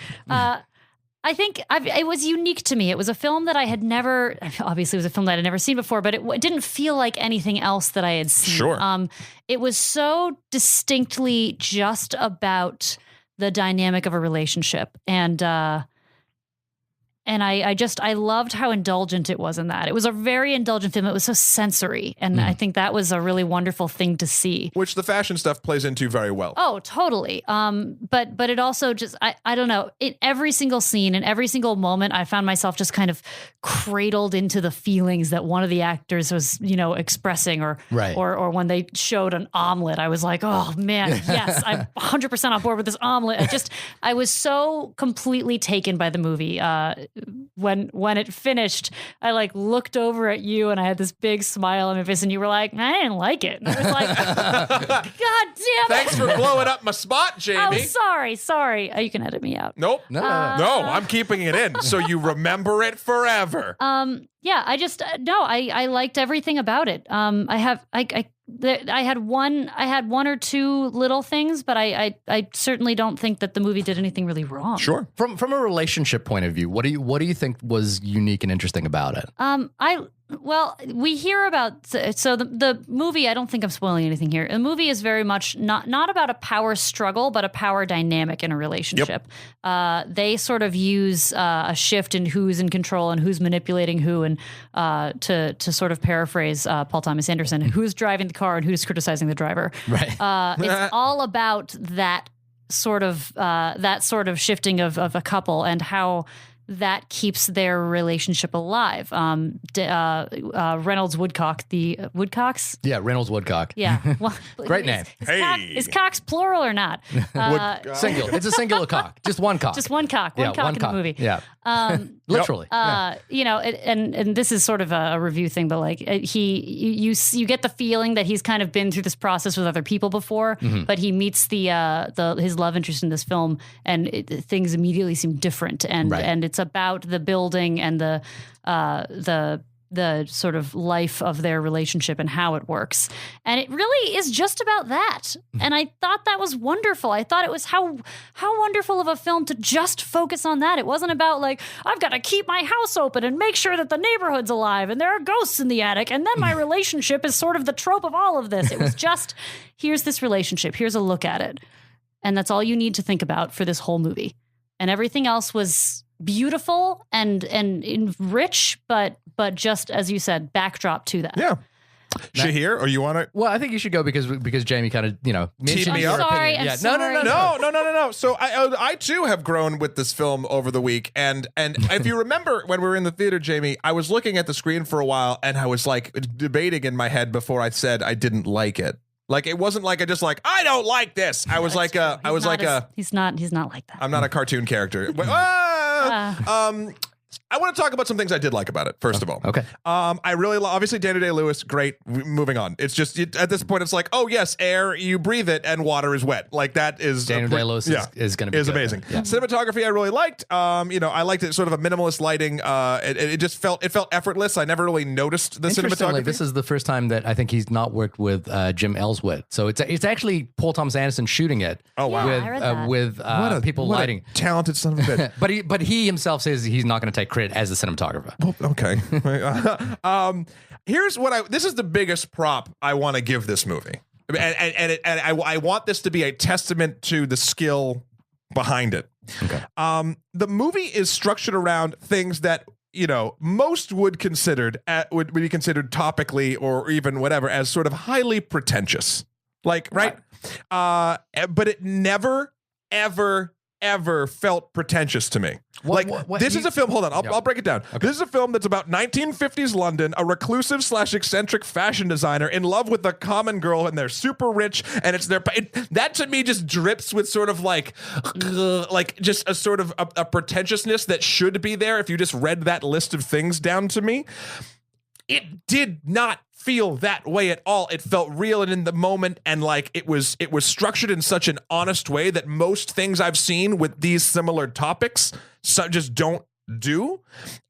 I think it was unique to me. It was a film that I had never. Obviously, it was a film that I had never seen before, but it didn't feel like anything else that I had seen. Sure. It was so distinctly just about the dynamic of a relationship, and I loved how indulgent it was in that. It was a very indulgent film. It was so sensory, and I think that was a really wonderful thing to see. Which the fashion stuff plays into very well. Oh, totally. But it also just I don't know. In every single scene, in every single moment, I found myself just kind of cradled into the feelings that one of the actors was, expressing, or when they showed an omelet, I was like, oh man, yes, I'm 100% on board with this omelet. I was so completely taken by the movie. When it finished, I looked over at you and I had this big smile on my face, and you were like, I didn't like it. And I was like, God damn it. Thanks for blowing up my spot, Jamie. Oh, sorry. You can edit me out. Nope. No, I'm keeping it in so you remember it forever. Yeah, I liked everything about it. I had one or two little things, but I certainly don't think that the movie did anything really wrong. Sure. From a relationship point of view, what do you think was unique and interesting about it? Well, we hear about the movie. I don't think I'm spoiling anything here. The movie is very much not about a power struggle, but a power dynamic in a relationship. Yep. They sort of use a shift in who's in control and who's manipulating who, and to sort of paraphrase Paul Thomas Anderson, who's driving the car and who's criticizing the driver. Right. It's all about that sort of shifting of a couple and how that keeps their relationship alive. Reynolds Woodcock, the Woodcocks? Yeah, Reynolds Woodcock. Yeah. Well, Great name. Is cocks plural or not? Singular. It's a singular cock. Just one cock. Just one cock. One cock in the movie. Yeah. Literally. And this is sort of a review thing, but you get the feeling that he's kind of been through this process with other people before, but he meets his love interest in this film, and things immediately seem different, and it's about the building and the sort of life of their relationship and how it works. And it really is just about that. And I thought that was wonderful. I thought it was how wonderful of a film to just focus on that. It wasn't about I've got to keep my house open and make sure that the neighborhood's alive and there are ghosts in the attic, and then my relationship is sort of the trope of all of this. It was just, here's this relationship, here's a look at it. And that's all you need to think about for this whole movie. And everything else was beautiful and rich, but just, as you said, backdrop to that. Yeah. Shahir, or you want to? Well, I think you should go because Jamie kind of mentioned me your up. opinion. I'm sorry. No. So I too have grown with this film over the week, and if you remember when we were in the theater, Jamie, I was looking at the screen for a while, and I was debating in my head before I said I didn't like it. Like it wasn't like I don't like this. I was like he's not like that. I'm not a cartoon character. I want to talk about some things I did like about it. First of all, Okay. I really obviously Daniel Day-Lewis, great. Moving on. It's just at this point, it's like, oh yes, air, you breathe it, and water is wet. Like that is Daniel Day-Lewis is going to be is good. amazing. Yeah. Cinematography I really liked. I liked it sort of a minimalist lighting. It just felt effortless. I never really noticed the Interestingly, cinematography. this is the first time that I think he's not worked with Jim Elswit. So it's actually Paul Thomas Anderson shooting it. Oh wow. Yeah, I read that. With people what lighting. a talented son of a bitch. But he himself says he's not going to take credit as the cinematographer. Okay. Here's what this is the biggest prop I want to give this movie. And I want this to be a testament to the skill behind it. Okay. The movie is structured around things that, most would be considered topically or even whatever as sort of highly pretentious. Like, right? But it never, ever felt pretentious to me. This is a film. Hold on, I'll break it down. Okay. This is a film that's about 1950s London, a reclusive / eccentric fashion designer in love with a common girl, and they're super rich, and it's that to me just drips with sort of like just a sort of a pretentiousness that should be there if you just read that list of things down to me. It did not feel that way at all. It felt real and in the moment, and like it was structured in such an honest way that most things I've seen with these similar topics just don't do.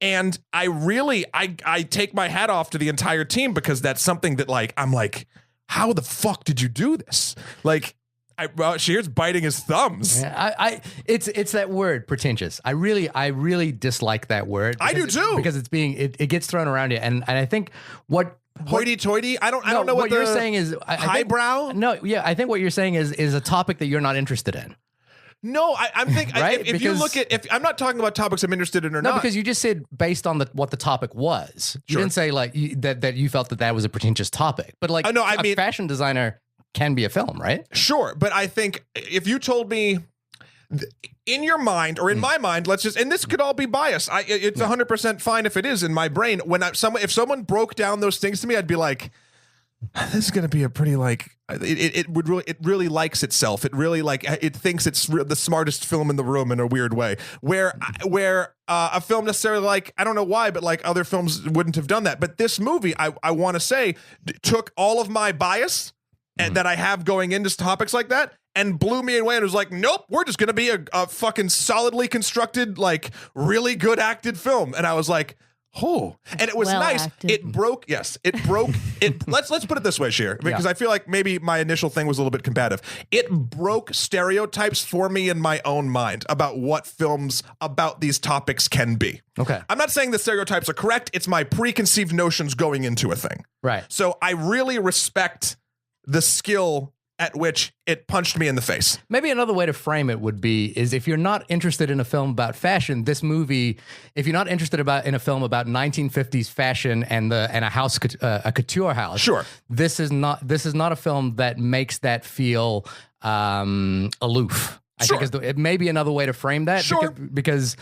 And I really I take my hat off to the entire team, because that's something that I'm like, how the fuck did you do this? Like, Shahir's biting his thumbs. Yeah, it's that word, pretentious. I really dislike that word. I do too, because it gets thrown around here, and I think what hoity-toity. I don't know what you're saying is highbrow. I think what you're saying is a topic that you're not interested in. No, I'm thinking right? if you look at if I'm not talking about topics I'm interested in or not. No, because you just said based on what the topic was. You Sure. didn't say that you felt that was a pretentious topic. But I mean, fashion designer can be a film, right? Sure, but I think if you told me in your mind or in my mind, and this could all be biased. It's 100% fine if it is in my brain. If someone broke down those things to me, I'd be like, this is going to be a pretty it really likes itself. It really it thinks it's the smartest film in the room in a weird way. Where a film necessarily I don't know why, but other films wouldn't have done that. But this movie, I want to say, took all of my bias that I have going into topics like that and blew me away and was like, nope, we're just going to be a fucking solidly constructed, really good acted film. And I was like, oh, and it was nice. Acted. It broke. Let's put it this way, Shahir, because I feel like maybe my initial thing was a little bit combative. It broke stereotypes for me in my own mind about what films about these topics can be. Okay. I'm not saying the stereotypes are correct. It's my preconceived notions going into a thing. Right. So I really respect the skill at which it punched me in the face. Maybe another way to frame it would be is if you're not interested in a film about fashion, this movie, if you're not interested in a film about 1950s fashion and a house, a couture house, sure, this is not a film that makes that feel aloof. I think it may be another way to frame that. Sure. Because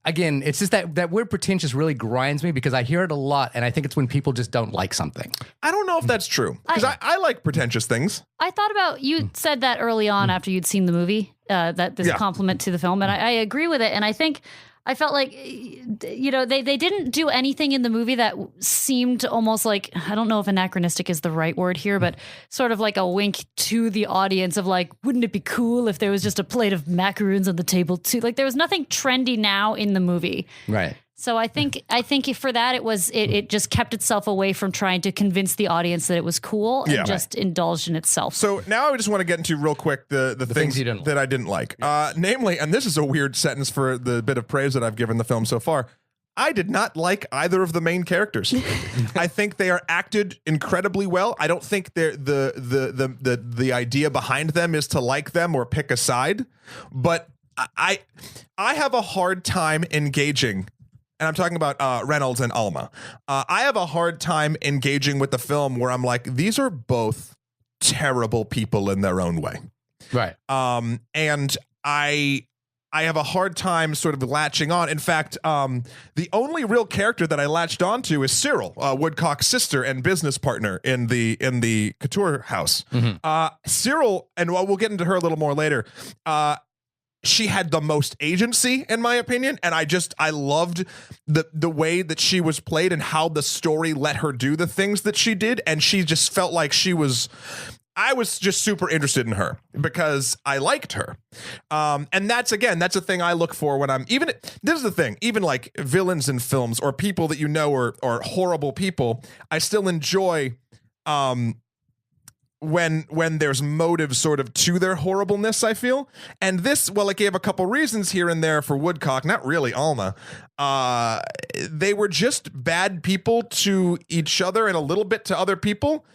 again, it's just that word pretentious really grinds me, because I hear it a lot, and I think it's when people just don't like something. I don't know if that's true, because I like pretentious things. I thought about, you said that early on after you'd seen the movie, that this compliment to the film, and I agree with it. And I think I felt like, they didn't do anything in the movie that seemed almost like, I don't know if anachronistic is the right word here, but sort of like a wink to the audience of wouldn't it be cool if there was just a plate of macaroons on the table too? There was nothing trendy now in the movie. Right. So I think for that it just kept itself away from trying to convince the audience that it was cool and just indulged in itself. So now I just want to get into real quick the things you didn't that I didn't like. Namely, and this is a weird sentence for the bit of praise that I've given the film so far, I did not like either of the main characters. I think they are acted incredibly well. I don't think they're the idea behind them is to like them or pick a side, but I have a hard time engaging. And I'm talking about Reynolds and Alma. I have a hard time engaging with the film where I'm like, these are both terrible people in their own way. Right. And I I have a hard time sort of latching on. In fact, the only real character that I latched onto is Cyril, Woodcock's sister and business partner in the couture house. Cyril, and we'll get into her a little more later. She had the most agency, in my opinion, and I loved the way that she was played and how the story let her do the things that she did, and she just felt like I was just super interested in her because I liked her. And that's a thing I look for when this is the thing, even like villains in films or people that you know are horrible people, I still enjoy when there's motive sort of to their horribleness, I feel. And this, well, it gave a couple reasons here and there for Woodcock, not really Alma. They were just bad people to each other and a little bit to other people.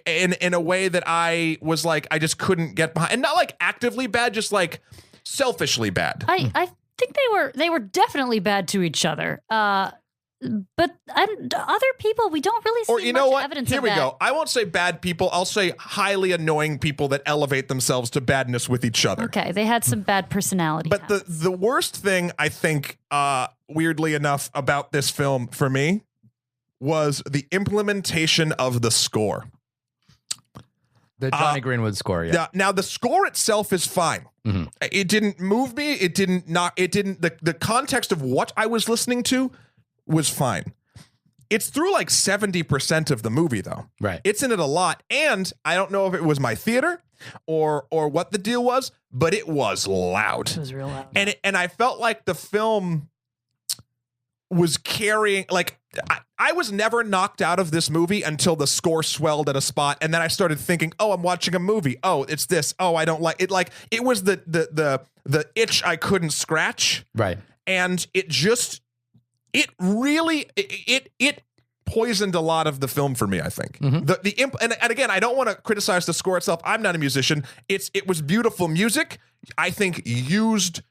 In a way that I was like, I just couldn't get behind, and not like actively bad, just like selfishly bad. I think they were definitely bad to each other. But other people, we don't really see or you know much what? evidence Here of we that. go. I won't say bad people. I'll say highly annoying people that elevate themselves to badness with each other. Okay, they had some bad personality. But the worst thing I think, weirdly enough, about this film for me was the implementation of the score. The Johnny Greenwood score, yeah. Now the score itself is fine. It didn't move me. It didn't. The context of what I was listening to was fine. It's through like 70% of the movie, though. Right. It's in it a lot, and I don't know if it was my theater or what the deal was, but it was loud. It was real loud. And I felt like the film was carrying, like, I was never knocked out of this movie until the score swelled at a spot, and then I started thinking, oh, I'm watching a movie. Oh, it's this. Oh, I don't like it. Like, it was the itch I couldn't scratch. Right. And it really poisoned a lot of the film for me, I think. And again, I don't want to criticize the score itself. I'm not a musician. It was beautiful music, I think, used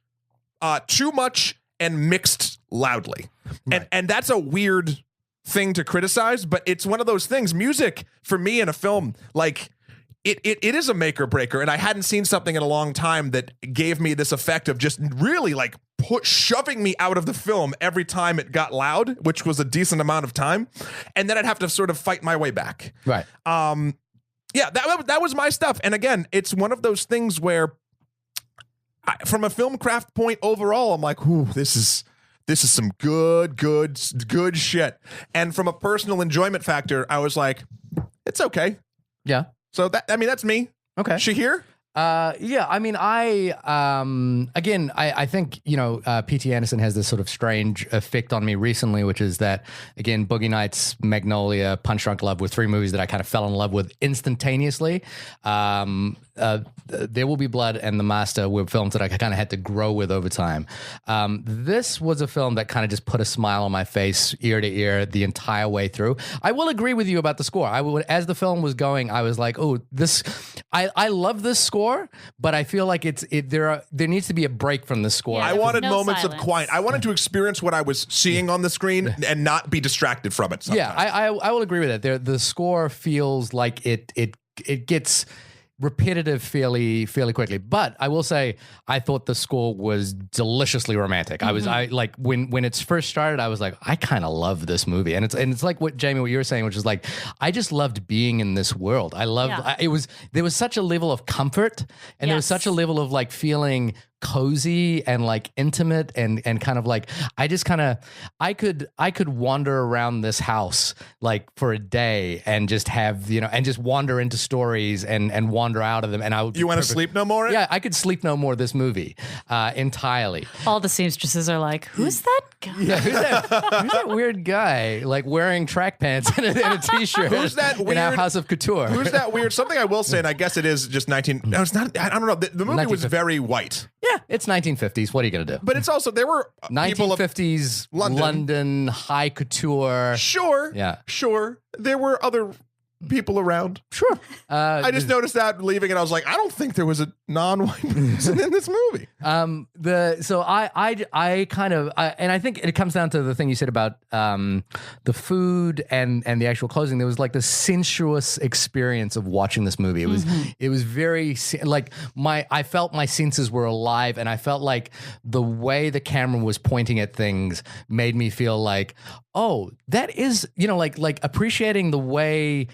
too much and mixed loudly. Right. And that's a weird thing to criticize, but it's one of those things. Music, for me in a film, like, it is a make or breaker, and I hadn't seen something in a long time that gave me this effect of just really like shoving me out of the film every time it got loud, which was a decent amount of time, and then I'd have to sort of fight my way back. Right. Yeah, that was my stuff. And again, it's one of those things where, from a film craft point overall, I'm like, ooh, this is some good shit. And from a personal enjoyment factor, I was like, it's okay. Yeah. So that's me. Okay. Shahir? Yeah, I mean, I think, P.T. Anderson has this sort of strange effect on me recently, which is that, again, Boogie Nights, Magnolia, Punch Drunk Love were three movies that I kind of fell in love with instantaneously. There Will Be Blood and The Master were films that I kind of had to grow with over time. This was a film that kind of just put a smile on my face ear to ear the entire way through. I will agree with you about the score. As the film was going, I was like, oh, I love this score, but I feel like there needs to be a break from the score. Yeah, I wanted no moments silence. of quiet. I wanted to experience what I was seeing on the screen and not be distracted from it sometimes. Yeah, I will agree with that. The score feels like it gets repetitive fairly quickly, but I will say I thought the score was deliciously romantic. I like when it's first started, I was like, I kind of love this movie, and it's like what Jamie, what you were saying, which is like, I just loved being in this world. I loved there was such a level of comfort, and there was such a level of like feeling cozy and like intimate and kind of like I could wander around this house like for a day and just have and just wander into stories and wander out of them, and I would You want to sleep no more? Yeah, I could sleep no more this movie entirely. All the seamstresses are like, who's that guy? Yeah, who's that weird guy like wearing track pants and a t-shirt? Who's that weird in our House of Couture? Who's that weird? Something I will say, and I guess it is just 19. No, it's not. I don't know. The movie was very white. Yeah, it's 1950s. What are you gonna do? But it's also, there were people of 1950s London high couture. Sure. Yeah. Sure. There were other people around? Sure. I just noticed that leaving it. I was like, I don't think there was a non-white person in this movie. I kind of and I think it comes down to the thing you said about the food and the actual closing. There was like this sensuous experience of watching this movie. It was very like I felt my senses were alive, and I felt like the way the camera was pointing at things made me feel like, oh, that is, like appreciating the way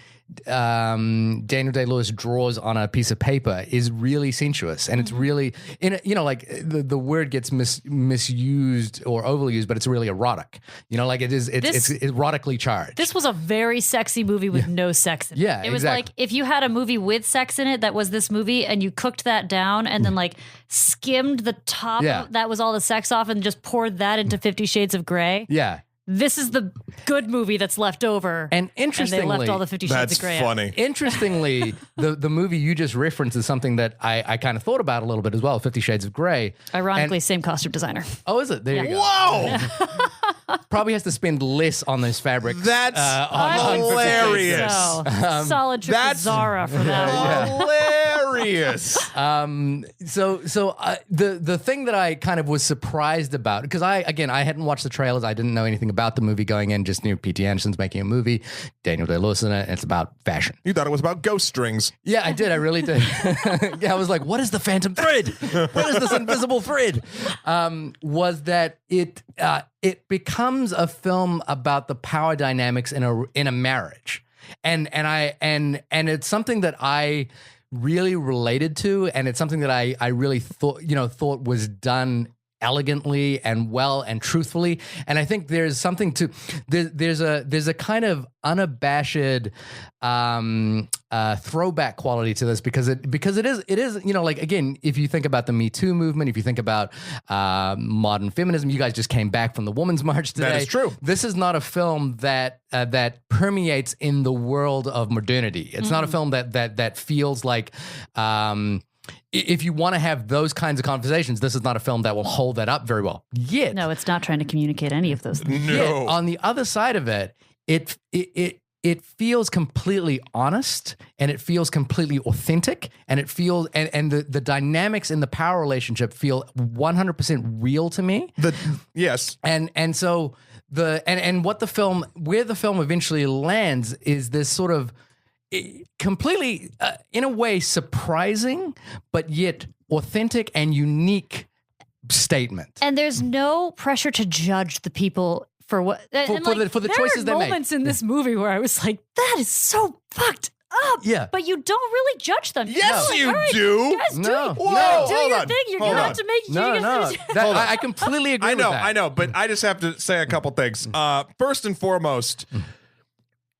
Daniel Day-Lewis draws on a piece of paper is really sensuous, and it's really like the word gets misused or overly used, but it's really erotic. It's erotically charged. This was a very sexy movie with no sex in it. Yeah, it was exactly. like if you had a movie with sex in it that was this movie, and you cooked that down and then like skimmed the top that was all the sex off and just poured that into 50 Shades of Grey. Yeah. This is the good movie that's left over. And interestingly, they left all the 50 Shades of Grey. That's funny. Out. Interestingly, the movie you just referenced is something that I kind of thought about a little bit as well, 50 Shades of Grey. Ironically, same costume designer. Oh, is it? There you go. Whoa! Probably has to spend less on those fabrics. That's I would hilarious. say so. Solid trip with Zara for that one. Hilarious. The thing that I kind of was surprised about, because I hadn't watched the trailers, I didn't know anything about the movie going in, just knew P.T. Anderson's making a movie, Daniel Day-Lewis in it, and it's about fashion. You thought it was about ghost strings. Yeah, I did. I really did. I was like, what is the phantom thread? What is this invisible thread? Was that it becomes a film about the power dynamics in a marriage. And it's something that I really related to, and it's something that I really thought was done elegantly and well and truthfully. And I think there's something to there's a kind of unabashed throwback quality to this because it is like, again, if you think about the Me Too movement, if you think about modern feminism, you guys just came back from the Women's March today. That is true. This is not a film that permeates in the world of modernity. It's not a film that feels like if you want to have those kinds of conversations, this is not a film that will hold that up very well. Yet, No, it's not trying to communicate any of those things. No. yet, on the other side of it, it feels completely honest, and it feels completely authentic, and it feels and the dynamics in the power relationship feel 100% real to me. Yes. And so where the film eventually lands is this sort of completely, in a way, surprising, but yet authentic and unique statement. And there's no pressure to judge the people for what for the choices they There make. are moments in this movie where I was like, "That is so fucked up." Yeah. but you don't really judge them. Yes, You're you like, "All right, do." You guys No. do, Whoa, do hold your on. thing. You're Hold gonna on. have to make. No. I completely agree I know, with that. I know, but I just have to say a couple things. First and foremost,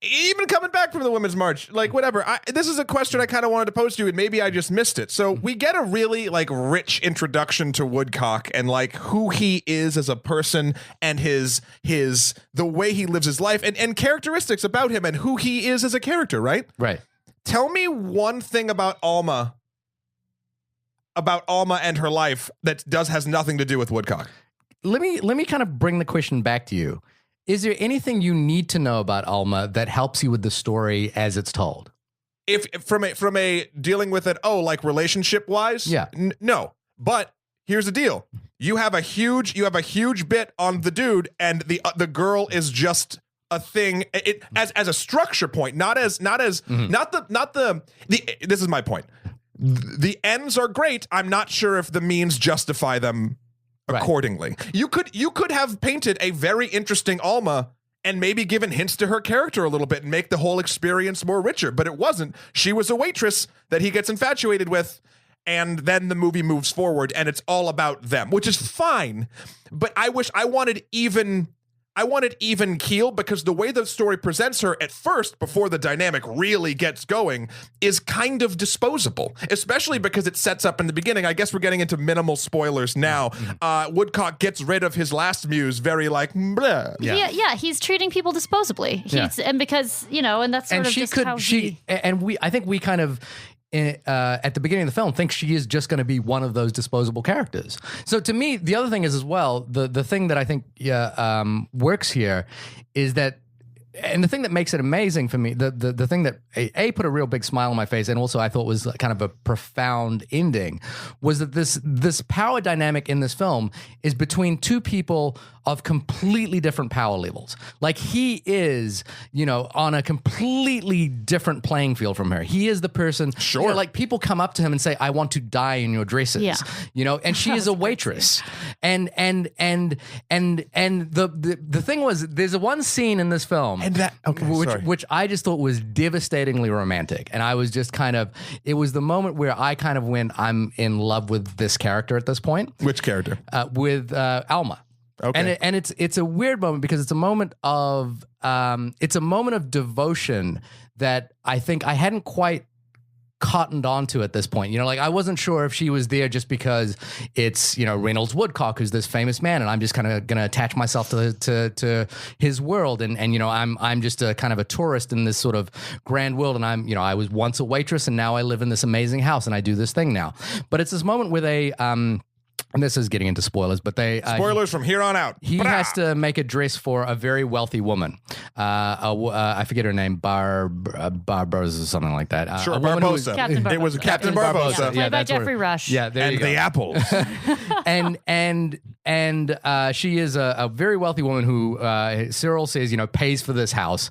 even coming back from the Women's March, like whatever, this is a question I kind of wanted to pose to you, and maybe I just missed it. So we get a really like rich introduction to Woodcock and like who he is as a person and the way he lives his life and characteristics about him and who he is as a character, right? Right. Tell me one thing about Alma and her life that has nothing to do with Woodcock. Let me kind of bring the question back to you. Is there anything you need to know about Alma that helps you with the story as it's told? If from a dealing with it, like relationship wise, Yeah. No. But here's the deal: you have a huge bit on the dude, and the girl is just a thing. As a structure point, not the. This is my point. The ends are great. I'm not sure if the means justify them accordingly. You could have painted a very interesting Alma and maybe given hints to her character a little bit and make the whole experience more richer, but it wasn't. She was a waitress that he gets infatuated with, and then the movie moves forward and it's all about them, which is fine. But I wanted even keel, because the way the story presents her at first, before the dynamic really gets going, is kind of disposable, especially because it sets up in the beginning. I guess we're getting into minimal spoilers now. Woodcock gets rid of his last muse very like, bleh. Yeah, he's treating people disposably. And because, and that's sort of just how I think we kind of, at the beginning of the film, think she is just going to be one of those disposable characters. So to me, the other thing is as well, the thing that I think works here is that and the thing that makes it amazing for me, the thing that a put a real big smile on my face, and also I thought was kind of a profound ending, was that this power dynamic in this film is between two people of completely different power levels. Like, he is, on a completely different playing field from her. He is the person. Sure. Like, people come up to him and say, "I want to die in your dresses." Yeah. And she is a waitress. And the thing was, there's one scene in this film, And that- okay, sorry. which I just thought was devastatingly romantic, and I was just it was the moment where I kind of went, I'm in love with this character at this point. Which character? With Alma. Okay. And it's a weird moment because it's a moment of devotion that I think I hadn't quite cottoned onto at this point. Like, I wasn't sure if she was there just because it's, Reynolds Woodcock, who's this famous man, and I'm just kind of going to attach myself to his world. And I'm just a kind of a tourist in this sort of grand world. And I was once a waitress and now I live in this amazing house and I do this thing now. But it's this moment where they, and this is getting into spoilers, but Spoilers from here on out. He has to make a dress for a very wealthy woman. I forget her name, Barbosa or something like that. Sure, a woman who was- Barbosa. Captain It was Barbosa. Captain Barbosa. Played by that's what Jeffrey it- Rush. Yeah, there you And go. the apples. and she is a very wealthy woman who Cyril says pays for this house.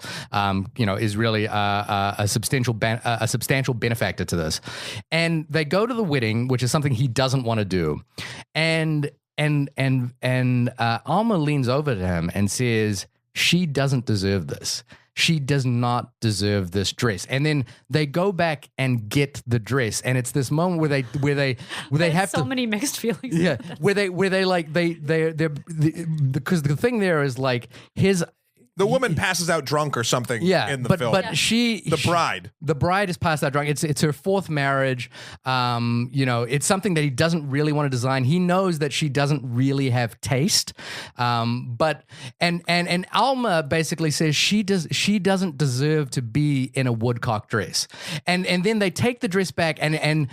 Is really a substantial benefactor to this. And they go to the wedding, which is something he doesn't want to do. And Alma leans over to him and says, "She doesn't deserve this. She does not deserve this dress." And then they go back and get the dress, and it's this moment where they have so to many mixed feelings. yeah, where they because the thing there is like his. The woman passes out drunk or something in the film. But the bride. The bride is passed out drunk. It's her fourth marriage. It's something that he doesn't really want to design. He knows that she doesn't really have taste. But Alma basically says she doesn't deserve to be in a Woodcock dress. And then they take the dress back and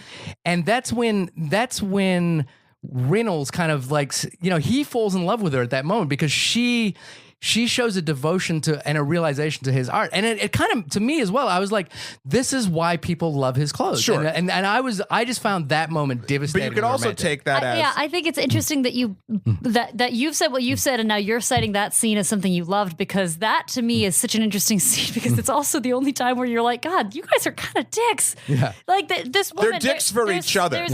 that's when Reynolds kind of like, he falls in love with her at that moment because she shows a devotion to and a realization to his art. And it kind of, to me as well, I was like, this is why people love his clothes. Sure. And I just found that moment devastating. But you could also romantic. take that as... Yeah, I think it's interesting that that you've said what you've said, and now you're citing that scene as something you loved, because that to me is such an interesting scene because it's also the only time where you're like, God, you guys are kind of dicks. Yeah. Like this woman, They're dicks for each other. There's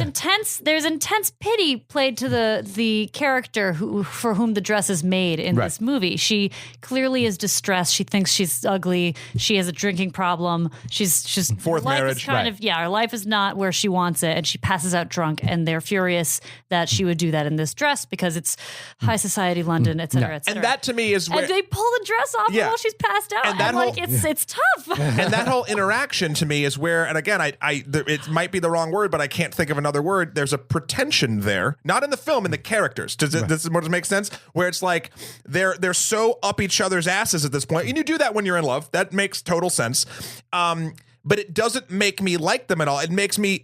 intense pity played to the character for whom the dress is made in this movie. She clearly is distressed. She thinks she's ugly. She has a drinking problem. She's Fourth her life marriage. is kind of, her life is not where she wants it, and she passes out drunk. And they're furious that she would do that in this dress because it's high society London, et cetera, et cetera. And that to me is where... And they pull the dress off Yeah. while she's passed out. And that And whole- it's tough. and that whole interaction to me is where, and again, it might be the wrong word, but I can't think of another word. There's a pretension there, not in the film, in the characters. Does it make sense? Where it's like they're so up each other's asses at this point, and you do that when you're in love. That makes total sense. But it doesn't make me like them at all. It makes me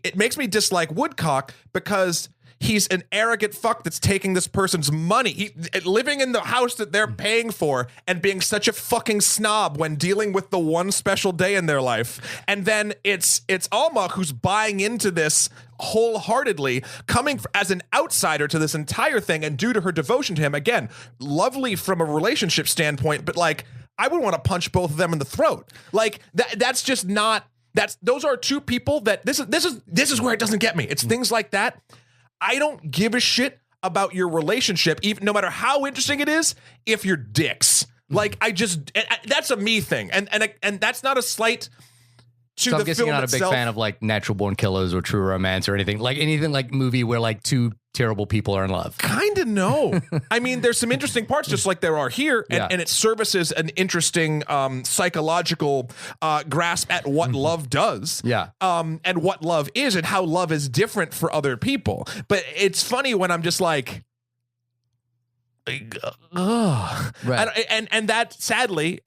dislike Woodcock because he's an arrogant fuck that's taking this person's money. Living in the house that they're paying for and being such a fucking snob when dealing with the one special day in their life. And then it's Alma who's buying into this wholeheartedly, coming as an outsider to this entire thing, and due to her devotion to him, again, lovely from a relationship standpoint, but like, I would want to punch both of them in the throat. Like that's just not, those are two people that this is where it doesn't get me. It's things like that. I don't give a shit about your relationship, even no matter how interesting it is, if you're dicks. Like that's a me thing. And that's not a slight to So I'm the guessing film you're not a big itself. fan of like Natural Born Killers or True Romance or anything like movie where like two terrible people are in love. Kind of no. I mean, there's some interesting parts, just like there are here, and, Yeah. and it services an interesting psychological grasp at what love does, Yeah. and what love is, and how love is different for other people. But it's funny when I'm just like, Right. And that sadly,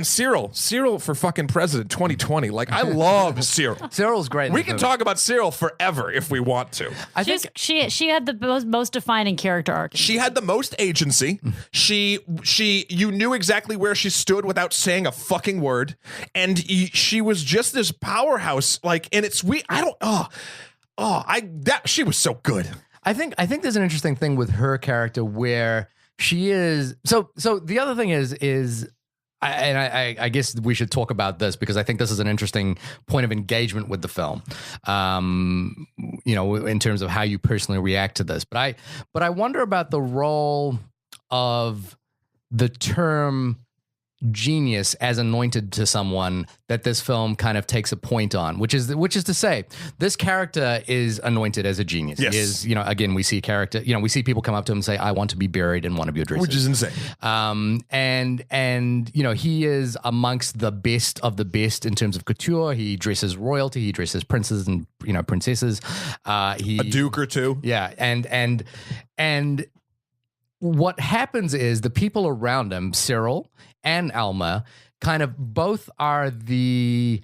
Cyril for fucking president 2020. Like I love Cyril. Cyril's great. in We this can movie. talk about Cyril forever if we want to. I think She had the most defining character arc. She had the most agency. You knew exactly where she stood without saying a fucking word, and she was just this powerhouse. Like, and it's we. I don't. She was so good. I think there's an interesting thing with her character where she is. So the other thing is. I guess we should talk about this because I think this is an interesting point of engagement with the film, in terms of how you personally react to this. But I wonder about the role of the term genius as anointed to someone that this film kind of takes a point on, which is to say, this character is anointed as a genius. Yes. He is, again, we see character, we see people come up to him and say, "I want to be buried in one of your dresses," Which is insane. And he is amongst the best of the best in terms of couture. He dresses royalty. He dresses princes and princesses. A duke or two. Yeah, and what happens is the people around him, Cyril and Alma, kind of both are the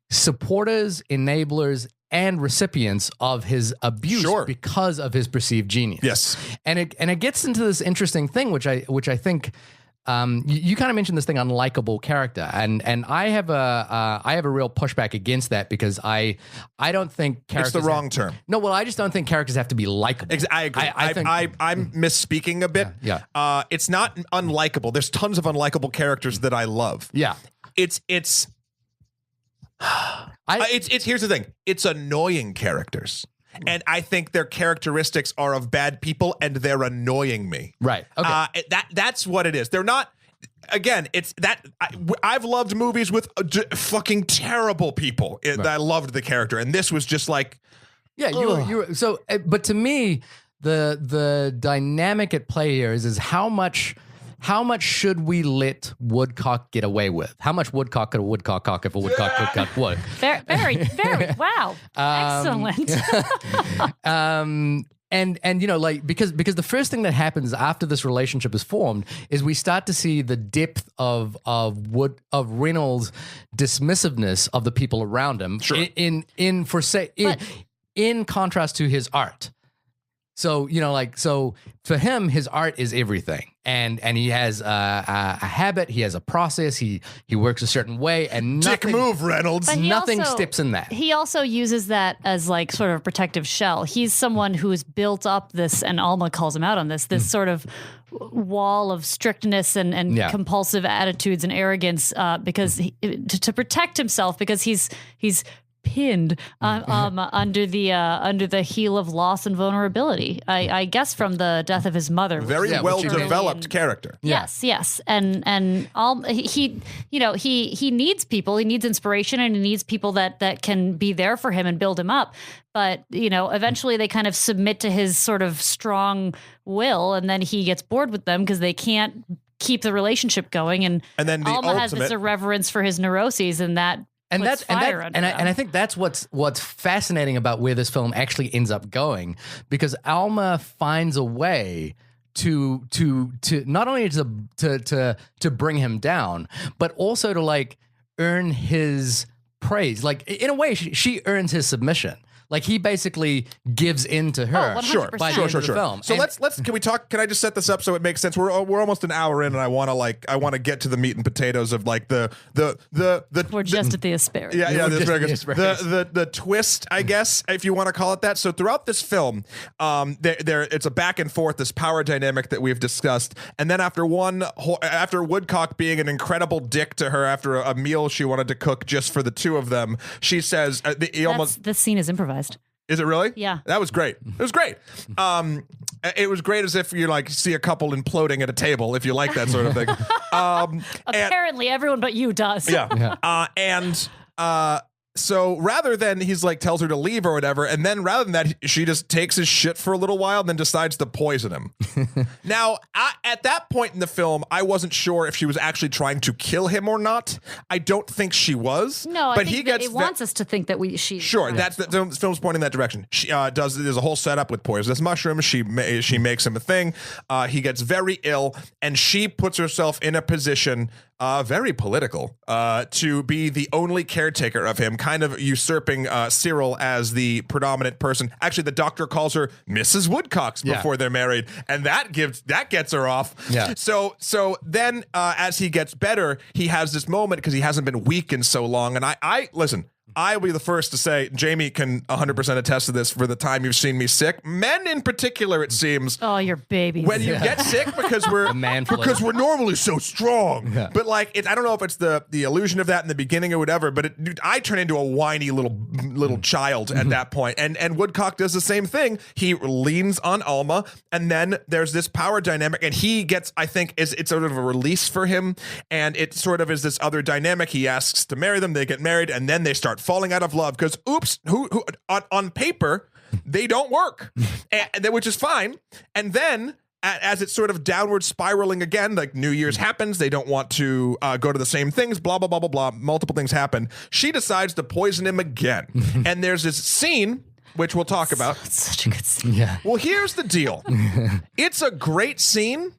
supporters, enablers, and recipients of his abuse because of his perceived genius. Yes, and it gets into this interesting thing, which I think. You kind of mentioned this thing, unlikable character, and I have a real pushback against that because I don't think characters. It's the wrong term. No, well, I just don't think characters have to be likable. I agree. I'm misspeaking a bit. Yeah. It's not unlikable. There's tons of unlikable characters that I love. Yeah. It's here's the thing. It's annoying characters. And I think their characteristics are of bad people, and they're annoying me. Right. Okay. That's what it is. They're not. Again, it's that I've loved movies with fucking terrible people. That I loved the character, and this was just like, yeah. You were so. But to me, the dynamic at play here is how much should we let Woodcock get away with? How much woodcock could a woodcock cock if a woodcock could cut wood? Very, very, wow. Excellent. Because the first thing that happens after this relationship is formed is we start to see the depth of Reynolds' dismissiveness of the people around him. Sure. In contrast to his art. So, for him, his art is everything. And he has a habit, he has a process, he works a certain way, and dick move, Reynolds. But nothing steps in that. He also uses that as like sort of a protective shell. He's someone who's built up this, and Alma calls him out on this sort of wall of strictness and compulsive attitudes and arrogance because to protect himself, because he's pinned under the heel of loss and vulnerability. I guess from the death of his mother. Very well developed character. Yes, and he needs people. He needs inspiration, and he needs people that can be there for him and build him up. But eventually they kind of submit to his sort of strong will, and then he gets bored with them because they can't keep the relationship going. And then the Alma has this irreverence for his neuroses, and that. And I think that's what's fascinating about where this film actually ends up going, because Alma finds a way to not only to bring him down, but also to like earn his praise. Like in a way, she earns his submission. Like he basically gives in to her. Sure. By the end of the film. So let's can I just set this up so it makes sense? We're almost an hour in, and I want to get to the meat and potatoes of like the we're just at the asparagus. Yeah, the asparagus. The twist, I guess, if you want to call it that. So throughout this film, it's a back and forth, this power dynamic that we've discussed, and then after Woodcock being an incredible dick to her after a meal she wanted to cook just for the two of them, she says this scene is improvised. Is it really? Yeah. That was great. It was great. It was great as if you like see a couple imploding at a table, if you like that sort of thing. Apparently everyone but you does. Yeah. And So rather than he's like tells her to leave or whatever, and then rather than that, she just takes his shit for a little while and then decides to poison him. Now, at that point in the film, I wasn't sure if she was actually trying to kill him or not. I don't think she was. No, but I think he gets it wants us to think that she. Sure, that's the film's pointing in that direction. She there's a whole setup with poisonous mushrooms. She makes him a thing. He gets very ill, and she puts herself in a position. Very political, to be the only caretaker of him, kind of usurping Cyril as the predominant person. Actually, the doctor calls her Mrs. Woodcocks before they're married, and that gets her off. Yeah. So then, as he gets better, he has this moment because he hasn't been weak in so long. And I listen. I will be the first to say, Jamie can 100% attest to this for the time you've seen me sick. Men in particular, it seems. Oh, you're baby. When you get sick because we're normally so strong. Yeah. But like, I don't know if it's the illusion of that in the beginning or whatever, but I turn into a whiny little child at that point. And Woodcock does the same thing. He leans on Alma, and then there's this power dynamic, and he gets, I think, it's sort of a release for him, and it sort of is this other dynamic. He asks to marry them, they get married, and then they start falling out of love because who on paper they don't work, which is fine. And then as it's sort of downward spiraling again, like New Year's happens, they don't want to go to the same things, blah blah blah blah blah, multiple things happen. She decides to poison him again, and there's this scene which we'll talk about. It's such a good scene. Yeah. Well, here's the deal. It's a great scene,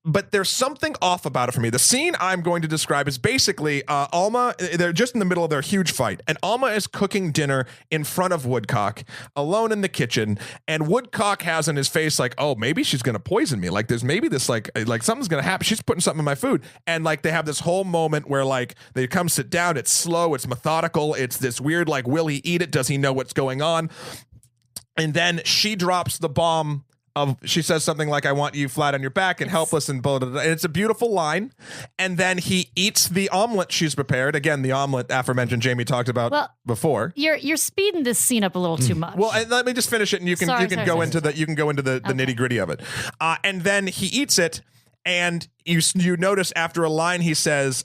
but there's something off about it for me. The scene I'm going to describe is basically Alma, they're just in the middle of their huge fight, and Alma is cooking dinner in front of Woodcock, alone in the kitchen, and Woodcock has in his face like, oh, maybe she's going to poison me. Like, there's maybe this, like something's going to happen. She's putting something in my food. And, like, they have this whole moment where, like, they come sit down. It's slow. It's methodical. It's this weird, like, will he eat it? Does he know what's going on? And then she drops the bomb. She says something like, I want you flat on your back and helpless and blah, blah, blah. And it's a beautiful line. And then he eats the omelet she's prepared. Again, the omelet aforementioned Jamie talked about before. You're speeding this scene up a little too much. Well, and let me just finish it, and you can go into the nitty gritty of it. And then he eats it. And you notice after a line he says,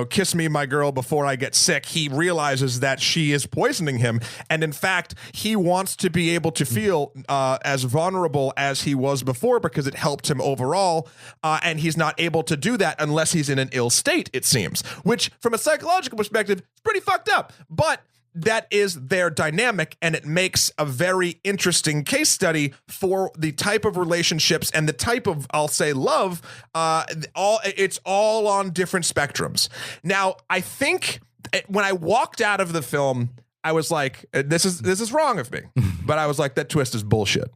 kiss me, my girl, before I get sick, he realizes that she is poisoning him. And in fact, he wants to be able to feel as vulnerable as he was before because it helped him overall. And he's not able to do that unless he's in an ill state, it seems, which from a psychological perspective is pretty fucked up. But that is their dynamic, and it makes a very interesting case study for the type of relationships and the type of, I'll say, love. It's all on different spectrums. Now, I think when I walked out of the film, I was like, "This is wrong of me," but I was like, "That twist is bullshit."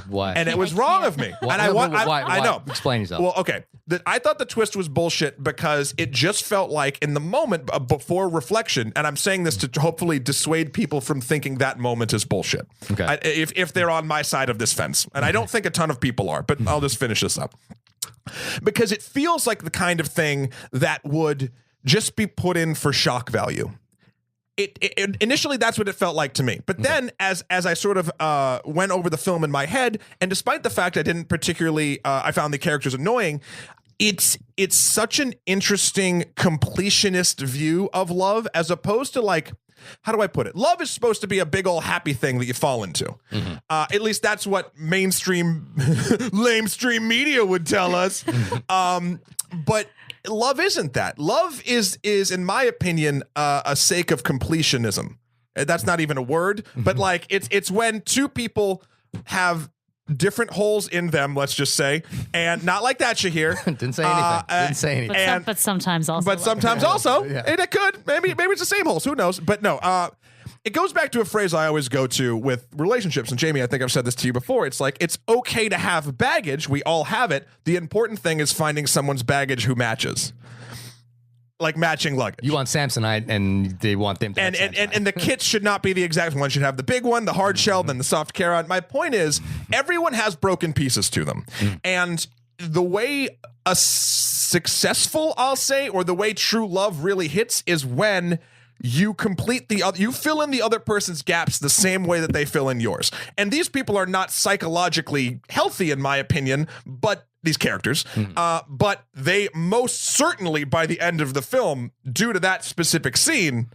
Why? And it was wrong of me. Why? I know. Explain yourself. Well, okay. I thought the twist was bullshit because it just felt like in the moment before reflection, and I'm saying this to hopefully dissuade people from thinking that moment is bullshit. Okay. If they're on my side of this fence. And I don't think a ton of people are, but I'll just finish this up. Because it feels like the kind of thing that would just be put in for shock value. It initially, that's what it felt like to me. But then as I sort of went over the film in my head, and despite the fact I didn't particularly, I found the characters annoying, it's such an interesting completionist view of love as opposed to, like, how do I put it? Love is supposed to be a big old happy thing that you fall into. Mm-hmm. At least that's what mainstream lamestream media would tell us. But love isn't that. Love is in my opinion a sake of completionism. That's not even a word, but like it's when two people have different holes in them, let's just say, and not like that, Shahir. Didn't say anything. Didn't say anything. But sometimes also. But sometimes also, and it could. Maybe it's the same holes. Who knows? But no. It goes back to a phrase I always go to with relationships. And Jamie, I think I've said this to you before. It's like, it's okay to have baggage. We all have it. The important thing is finding someone's baggage who matches. Like matching luggage. You want Samsonite, and they want them to have Samsonite. And the kits should not be the exact one. Should have the big one, the hard shell, then the soft carrot. My point is, everyone has broken pieces to them. And the way a successful, I'll say, or the way true love really hits is when you complete the other, you fill in the other person's gaps the same way that they fill in yours. And these people are not psychologically healthy, in my opinion, but these characters, but they most certainly, by the end of the film, due to that specific scene,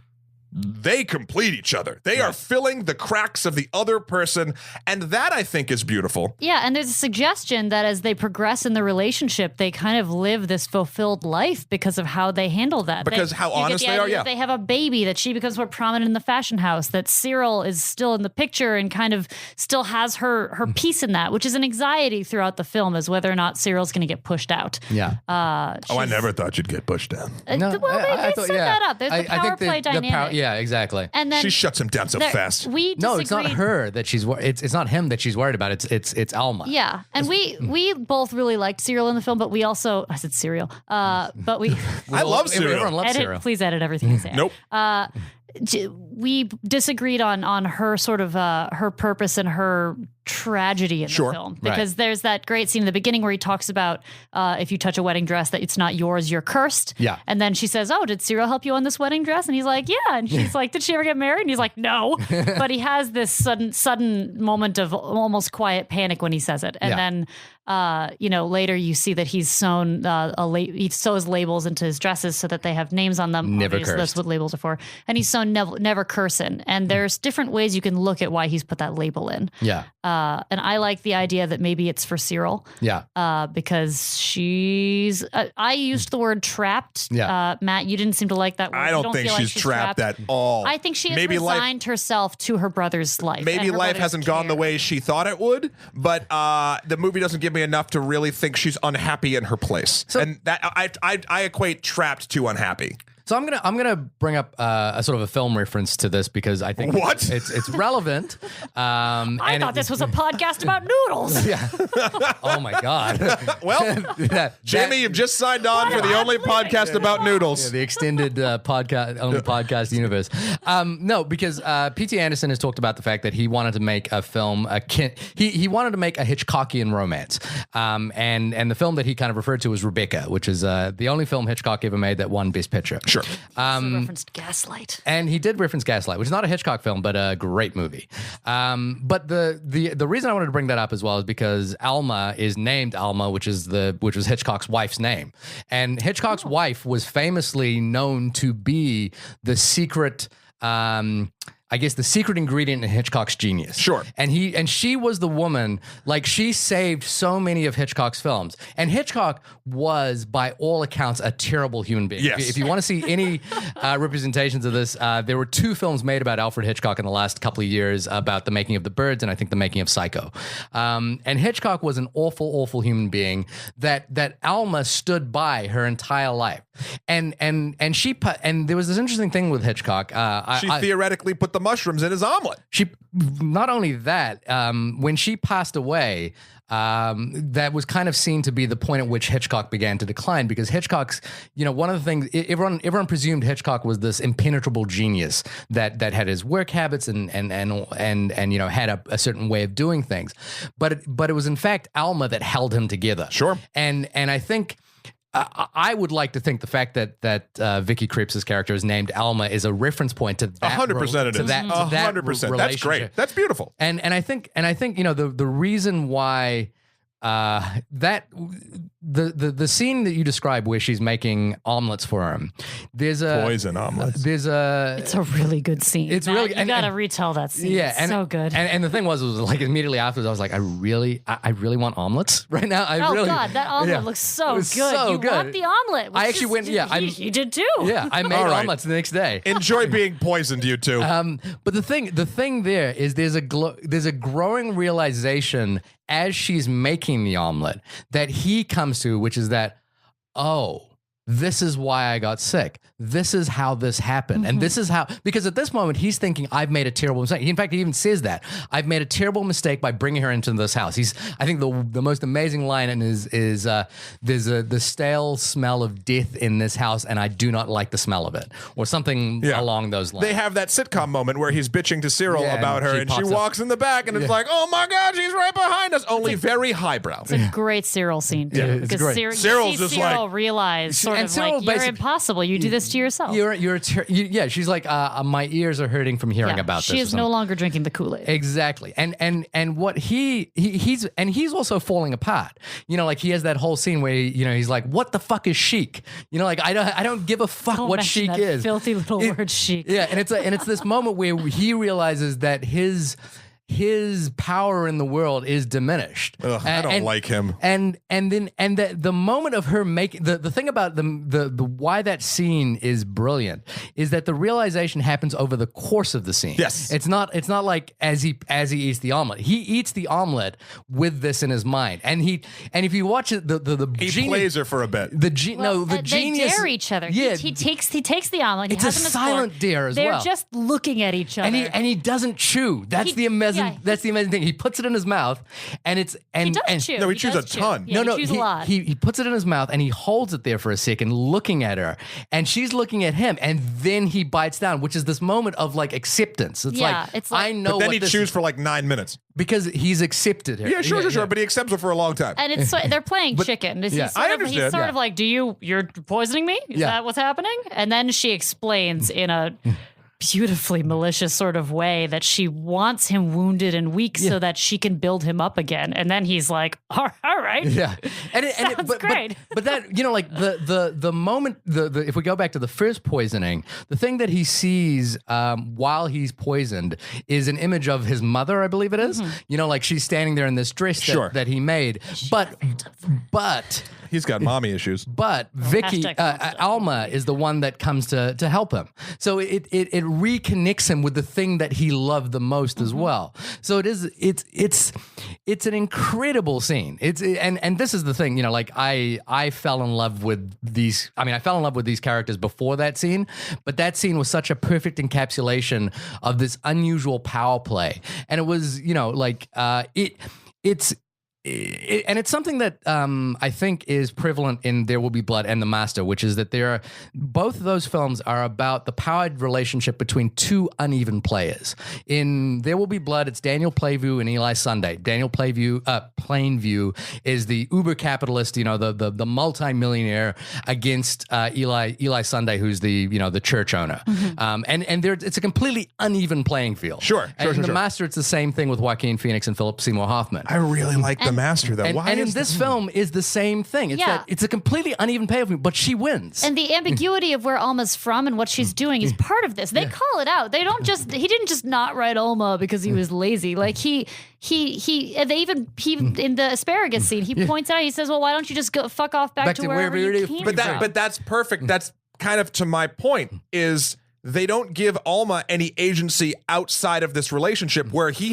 they complete each other. They are filling the cracks of the other person, and that, I think, is beautiful. Yeah, and there's a suggestion that as they progress in the relationship, they kind of live this fulfilled life because of how they handle that. Because how honest they are, yeah. They have a baby, that she becomes more prominent in the fashion house, that Cyril is still in the picture and kind of still has her piece in that, which is an anxiety throughout the film, is whether or not Cyril's going to get pushed out. Yeah. I never thought you'd get pushed down. No, well, they set that up. There's the power play dynamic. Yeah, exactly. And then she shuts him down so fast. We no, it's not her that she's. It's not him that she's worried about. It's Alma. Yeah, and we both really liked Cyril in the film, but we also I said Cyril. But we I love Cyril. Everyone loves Cyril. Please edit everything I say. Nope. We disagreed on her sort of her purpose and her tragedy in the film, because there's that great scene in the beginning where he talks about if you touch a wedding dress that it's not yours, you're cursed. Yeah. And then she says, "Oh, did Cyril help you on this wedding dress?" And he's like, "Yeah." And she's like, "Did she ever get married?" And he's like, "No." But he has this sudden moment of almost quiet panic when he says it. And then later you see that he's sewn he sews labels into his dresses so that they have names on them. Never Obviously, cursed. that's what labels are for. And he's sewn never cursing. And there's different ways you can look at why he's put that label in. Yeah. And I like the idea that maybe it's for Cyril. Yeah. Because she's. I used the word trapped. Yeah. Matt, you didn't seem to like that word. I don't think feel like she's trapped at all. I think she has Maybe resigned herself to her brother's life. Maybe life hasn't gone the way she thought it would, but the movie doesn't give me enough to really think she's unhappy in her place. So, and that I equate trapped to unhappy. So I'm gonna bring up a sort of a film reference to this because I think it's relevant. I thought this was a podcast about noodles. Yeah. Oh my God. Well, Jamie, you've just signed on for the only podcast about noodles. Yeah, the extended podcast universe. No, because P.T. Anderson has talked about the fact that he wanted to make a film. He wanted to make a Hitchcockian romance, and the film that he kind of referred to was Rebecca, which is the only film Hitchcock ever made that won Best Picture. Sure. Also referenced Gaslight. And he did reference Gaslight, which is not a Hitchcock film, but a great movie. But the reason I wanted to bring that up as well is because Alma is named Alma, which was Hitchcock's wife's name. And Hitchcock's wife was famously known to be the secret I guess the secret ingredient in Hitchcock's genius. Sure. And she was the woman, like she saved so many of Hitchcock's films. And Hitchcock was, by all accounts, a terrible human being. Yes. If you want to see any representations of this, there were 2 films made about Alfred Hitchcock in the last couple of years about the making of The Birds and I think the making of Psycho. And Hitchcock was an awful, awful human being that Alma stood by her entire life. And there was this interesting thing with Hitchcock. She theoretically put the mushrooms in his omelet. She not only that, when she passed away, that was kind of seen to be the point at which Hitchcock began to decline, because Hitchcock's, one of the things everyone presumed Hitchcock was this impenetrable genius that had his work habits and had a certain way of doing things, but it was in fact Alma that held him together. Sure. And I think. I would like to think the fact that Vicky Krieps' character is named Alma is a reference point to that. 100% it is. 100%. That's great. That's beautiful. And I think the reason why the scene that you describe where she's making omelets for him, there's a poison omelets. It's a really good scene. It's Matt, really you gotta retell that scene. Yeah, it's so good. And the thing was like immediately afterwards, I was like, I really want omelets right now. God, that omelet looks so good. You want the omelet? I actually went. Yeah, you did too. Yeah, I made omelets the next day. Enjoy being poisoned, you two. But the thing there is there's a growing realization as she's making the omelet that he comes to, which is that, oh, this is why I got sick. This is how this happened. And this is how, because at this moment he's thinking, I've made a terrible mistake. In fact, he even says that. I've made a terrible mistake by bringing her into this house. I think the most amazing line in is there's the stale smell of death in this house and I do not like the smell of it. Or something along those lines. They have that sitcom moment where he's bitching to Cyril about her and she walks in the back and it's like, oh my God, she's right behind us. Only very highbrow. It's a great Cyril scene too. Yeah, it's great. Cyril's just Cyril realized sort of Cyril like, you're impossible. You do this this to yourself. Yeah, she's like, my ears are hurting from hearing about this. She is no longer drinking the Kool-Aid. Exactly. And what he's also falling apart. You know, like he has that whole scene where he's like, what the fuck is chic? You know, like I don't give a fuck Don't what mention chic that is. filthy little word chic. Yeah, and it's this moment where he realizes that his power in the world is diminished. Ugh, I don't like him. And the moment of her making the thing about the why that scene is brilliant is that the realization happens over the course of the scene. Yes. It's not like as he eats the omelet. He eats the omelet with this in his mind. And if you watch it, He plays her for a bit. the They genius dare each other. Yeah, He takes the omelet. It's he a has him as silent fork. dare as They're well. just looking at each other. and he doesn't chew. That's He- the amazing. yeah. That's the amazing thing. He puts it in his mouth, and it's he does chew. No, he chews does a chew. ton. Yeah, no, he chews a lot. he puts it in his mouth and he holds it there for a second, looking at her, and she's looking at him, and then he bites down, which is this moment of like acceptance. It's like I know. But then what he this chews is, for like 9 minutes. because he's accepted her. Yeah, sure. But he accepts her for a long time. And they're playing chicken. He's yeah. sort I of, he's understand. sort of like, you're poisoning me? Is Yeah. that what's happening? And then she explains in a beautifully malicious sort of way that she wants him wounded and weak so that she can build him up again. And then he's like, all right. Yeah, Sounds great. But that like the moment if we go back to the first poisoning, the thing that he sees while he's poisoned is an image of his mother, I believe it is. You know, like she's standing there in this dress Sure. that he made, but. He's got mommy issues. But Vicky, hashtag Alma is the one that comes to help him. So it reconnects him with the thing that he loved the most as well. So it's an incredible scene. And this is the thing, like I fell in love with these. I mean, I fell in love with these characters before that scene, but that scene was such a perfect encapsulation of this unusual power play, and it was and it's something that I think is prevalent in There Will Be Blood and The Master, which is that both of those films are about the powered relationship between two uneven players. In There Will Be Blood, it's Daniel Plainview and Eli Sunday. Daniel Plainview is the uber capitalist, the multi-millionaire against Eli Sunday, who's the church owner. It's a completely uneven playing field. Sure. And in The Master, it's the same thing with Joaquin Phoenix and Philip Seymour Hoffman. I really like the master, though. And in this film is the same thing. It's a completely uneven payoff, but she wins. And the ambiguity of where Alma's from and what she's doing is part of this. They call it out. They don't he didn't just not write Alma because he was lazy. Like he in the asparagus scene, he points out, he says, well, why don't you just go fuck off back to wherever you came from? But that's perfect. That's kind of to my point is they don't give Alma any agency outside of this relationship where he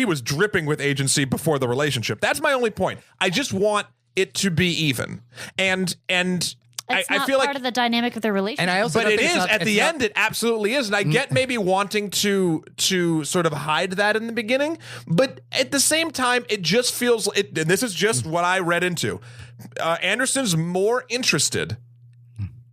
was dripping with agency before the relationship. That's my only point. I just want it to be even. And It's I not feel part like of the dynamic of their relationship. And I also but don't it think is at the end. It absolutely is, and I get maybe wanting to sort of hide that in the beginning, but at the same time, it just feels. And this is just what I read into. Anderson's more interested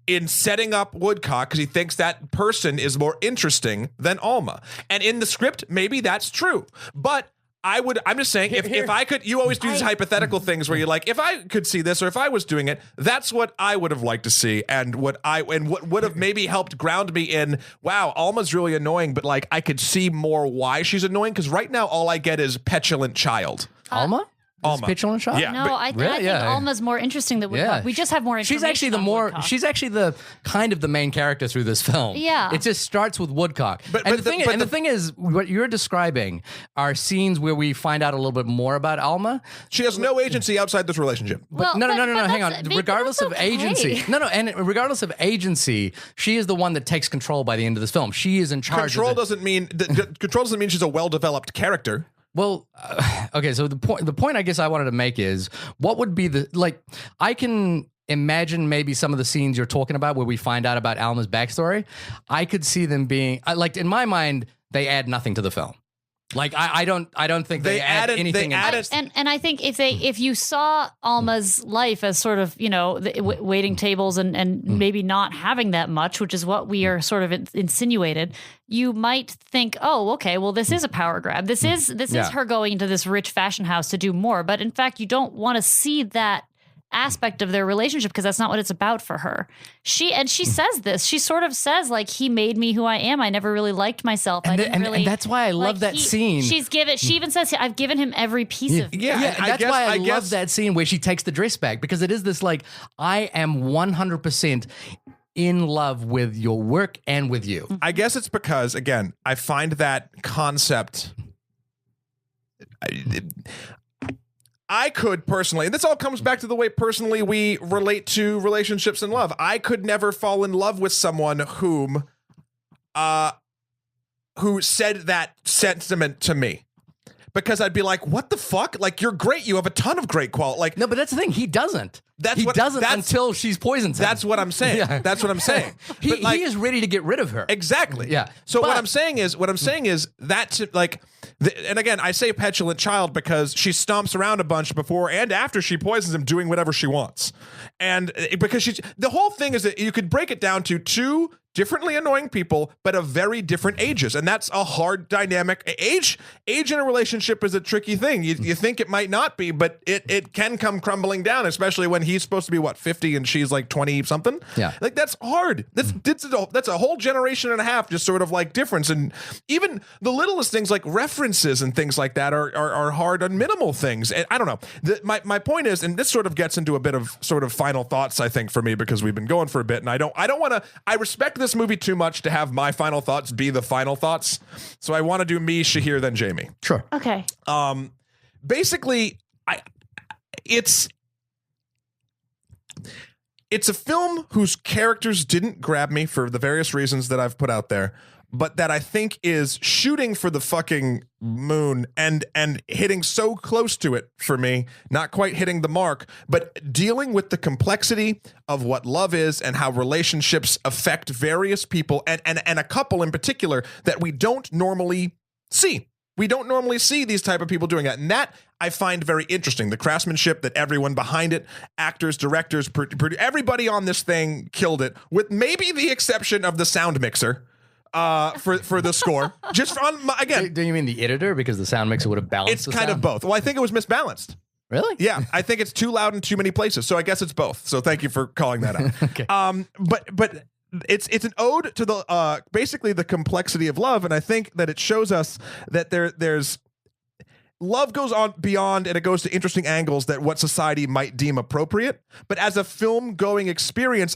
in setting up Woodcock because he thinks that person is more interesting than Alma, and in the script, maybe that's true, but. I'm just saying, if I could, you always do these hypothetical things where you're like, if I could see this or if I was doing it, that's what I would have liked to see. And what would have maybe helped ground me in, wow, Alma's really annoying, but like I could see more why she's annoying. Because right now, all I get is petulant child. Alma? Alma. Petulant shot? Yeah. No, but- I think Alma's more interesting than Woodcock. We just have more information. She's actually the kind of the main character through this film. Yeah. It just starts with Woodcock. The thing is, what you're describing are scenes where we find out a little bit more about Alma. She has no agency outside this relationship. Well, No, but hang on. that's- Regardless of that's okay. agency. And regardless of agency, she is the one that takes control by the end of this film. She is in charge Control of doesn't mean she's a well-developed character. Well, okay, so the point I guess I wanted to make is what would be I can imagine maybe some of the scenes you're talking about where we find out about Alma's backstory. I could see them being in my mind, they add nothing to the film. I don't think they add anything. And I think if you saw Alma's life as sort of waiting tables and maybe not having that much, which is what we are sort of insinuated, you might think, oh, okay, well, this is a power grab. This is her going into this rich fashion house to do more. But in fact, you don't want to see that aspect of their relationship because that's not what it's about for her. She says this. She sort of says like, he made me who I am. I never really liked myself. And, I didn't really. And that's why I love that scene. She even says, I've given him every piece of me. Yeah, and that's why I love that scene where she takes the dress back, because it is this like, I am 100% in love with your work and with you. I guess it's because, again, I find that concept. I could personally, and this all comes back to the way personally we relate to relationships and love. I could never fall in love with someone who said that sentiment to me. Because I'd be like, what the fuck? Like, you're great. You have a ton of great quality. Like, no, but that's the thing. He doesn't. He doesn't until she's poisons him. That's what I'm saying. Yeah. That's what I'm saying. he is ready to get rid of her. Exactly. Yeah. So what I'm saying is that like, and again, I say petulant child because she stomps around a bunch before and after she poisons him, doing whatever she wants, and because the whole thing is that you could break it down to two differently annoying people, but of very different ages. And that's a hard dynamic. Age in a relationship is a tricky thing. You think it might not be, but it can come crumbling down, especially when he's supposed to be, 50 and she's like 20 something. Yeah. Like, that's hard. That's a whole generation and a half, just sort of like difference. And even the littlest things like references and things like that are hard on minimal things. And I don't know. My point is, and this sort of gets into a bit of sort of final thoughts, I think, for me, because we've been going for a bit, and I don't want to, I respect this movie too much to have my final thoughts be the final thoughts. So I want to do me, Shahir, then Jamie. Sure. Okay. Basically, it's a film whose characters didn't grab me for the various reasons that I've put out there, but that I think is shooting for the fucking moon and hitting so close to it for me, not quite hitting the mark, but dealing with the complexity of what love is and how relationships affect various people and a couple in particular that we don't normally see. We don't normally see these type of people doing that. And that I find very interesting. The craftsmanship that everyone behind it, actors, directors, everybody on this thing killed it, with maybe the exception of the sound mixer for the score. Just on again. Do you mean the editor? Because the sound mixer would have balanced It's kind of both. Well, I think it was misbalanced. Really? Yeah, I think it's too loud in too many places. So I guess it's both. So thank you for calling that out. Okay. But it's an ode to the basically the complexity of love, and I think that it shows us that there's love goes on beyond, and it goes to interesting angles that what society might deem appropriate. But as a film going experience,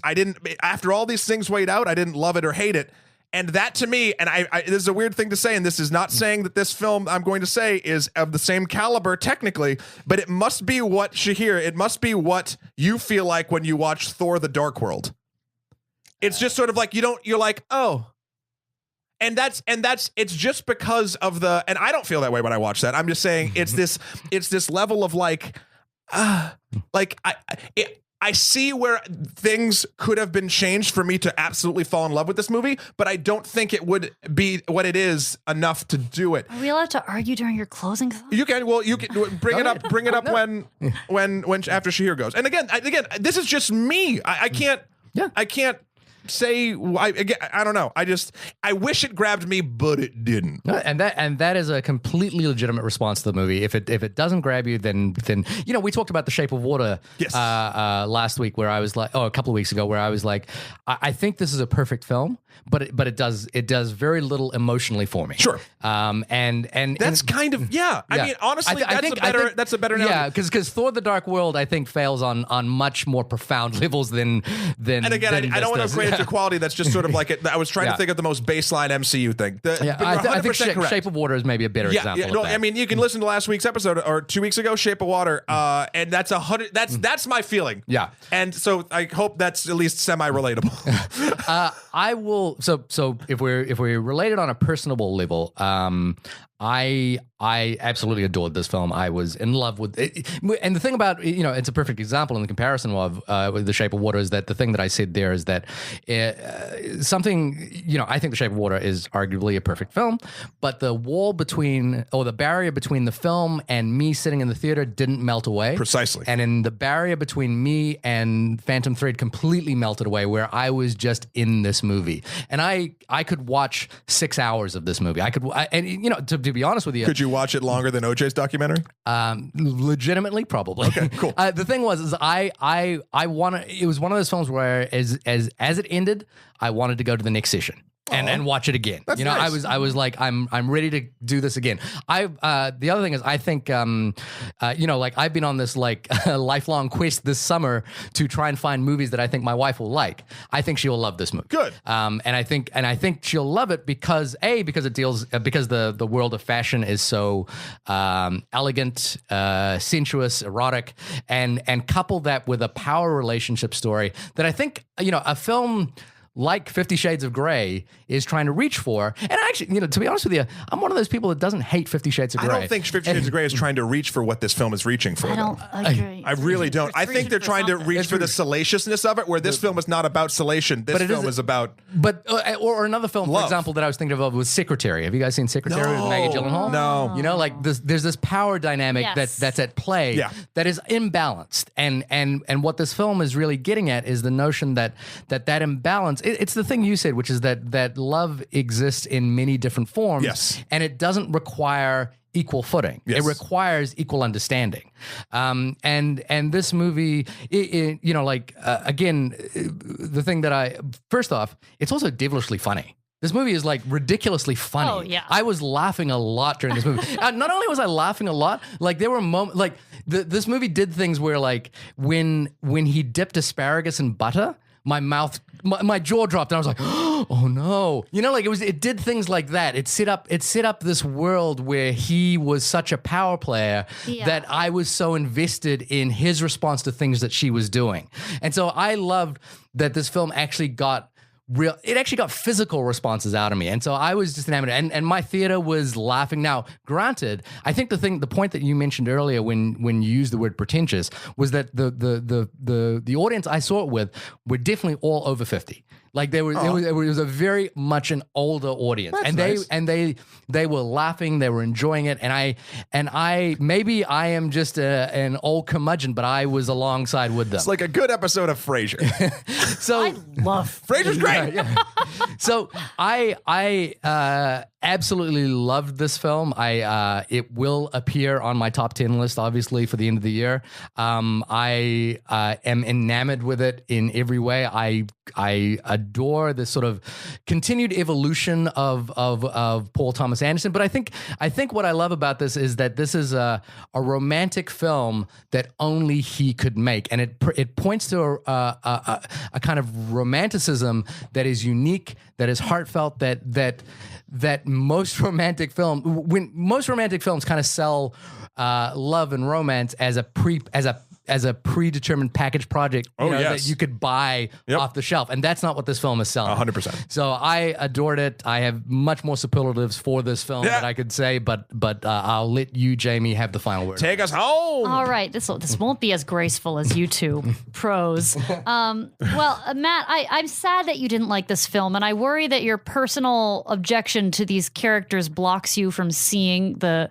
after all these things weighed out, I didn't love it or hate it. And that to me, and I this is a weird thing to say, and this is not saying that this film I'm going to say is of the same caliber technically, but it must be what, Shahir, it must be what you feel like when you watch Thor: The Dark World. It's just sort of like you're like, oh. And that's it's just because of and I don't feel that way when I watch that. I'm just saying it's this level of like I see where things could have been changed for me to absolutely fall in love with this movie, but I don't think it would be what it is enough to do it. Are we allowed to argue during your closing thought? You can bring it up when after Shahir goes. And again, this is just me. I can't say I don't know. I wish it grabbed me, but it didn't. And that is a completely legitimate response to the movie. If it doesn't grab you, then we talked about The Shape of Water last week, where I was like, a couple of weeks ago, where I was like, I think this is a perfect film, but it does very little emotionally for me. Sure. And that's kind of I mean, honestly, that's a better analogy. Yeah, because Thor: The Dark World, I think, fails on much more profound levels than. And again, I don't want to equate it to quality. That's just sort of like it. I was trying to think of the most baseline MCU thing. I think Shape of Water is maybe a better example. Yeah, no, I mean, you can listen to last week's episode or 2 weeks ago, Shape of Water, and that's 100. That's my feeling. Yeah, and so I hope that's at least semi-relatable. I will. So if we're related on a personable level, I absolutely adored this film. I was in love with it. And the thing about, it's a perfect example in the comparison of with The Shape of Water is that the thing that I said there is that I think The Shape of Water is arguably a perfect film, but the barrier between the film and me sitting in the theater didn't melt away. Precisely. And in the barrier between me and Phantom Thread completely melted away, where I was just in this movie. And I could watch 6 hours of this movie. To to be honest with you, Could you watch it longer than OJ's documentary? legitimately, probably. Okay, cool. The thing was, is I want to. It was one of those films where, as it ended, I wanted to go to the next session. And watch it again. That's you know, nice. I was like, I'm ready to do this again. The other thing is, I think, like I've been on this like lifelong quest this summer to try and find movies that I think my wife will like. I think she will love this movie. Good. And I think she'll love it because it deals because the world of fashion is so elegant, sensuous, erotic, and couple that with a power relationship story that I think a film like 50 Shades of Grey is trying to reach for. And actually, to be honest with you, I'm one of those people that doesn't hate 50 Shades of Grey. I don't think 50 Shades of Grey is trying to reach for what this film is reaching for. I don't agree. I really don't. I think they're trying to reach for the salaciousness of it, where this film is not about salation. This film is about... But, or another film, love. for example, that I was thinking of was Secretary. Have you guys seen Secretary with Maggie Gyllenhaal? No. Like there's this power dynamic Yes. that's at play that is imbalanced. And what this film is really getting at is the notion that imbalance, it's the thing you said, which is that love exists in many different forms. Yes. And it doesn't require equal footing. Yes. It requires equal understanding. And this movie, again, the thing that first off, it's also devilishly funny. This movie is like ridiculously funny. Oh, yeah. I was laughing a lot during this movie. Not only was I laughing a lot, like there were moments, like this movie did things where like when he dipped asparagus in butter, my jaw dropped and I was like, oh no. It did things like that. It set up this world where he was such a power player that I was so invested in his response to things that she was doing. And so I loved that this film actually got physical responses out of me. And so I was just enamored. And my theater was laughing. Now, granted, I think the point that you mentioned earlier when you used the word pretentious was that the audience I saw it with were definitely all over 50. Like it was a very much an older audience. That's and nice. they were laughing, they were enjoying it, and I maybe I am just an old curmudgeon, but I was alongside with them. It's like a good episode of Frasier. So I love Frasier's great. So I absolutely loved this film. It will appear on my top 10 list, obviously, for the end of the year. I am enamored with it in every way. I adore this sort of continued evolution of Paul Thomas Anderson. But I think what I love about this is that this is a romantic film that only he could make, and it points to a kind of romanticism that is unique, that is heartfelt, that most romantic films kind of sell love and romance as a predetermined package project that you could buy off the shelf. And that's not what this film is selling. 100%. So I adored it. I have much more superlatives for this film that I could say, but I'll let you, Jamie, have the final word. Take us home. All right, this won't be as graceful as you two pros. Matt, I'm sad that you didn't like this film, and I worry that your personal objection to these characters blocks you from seeing the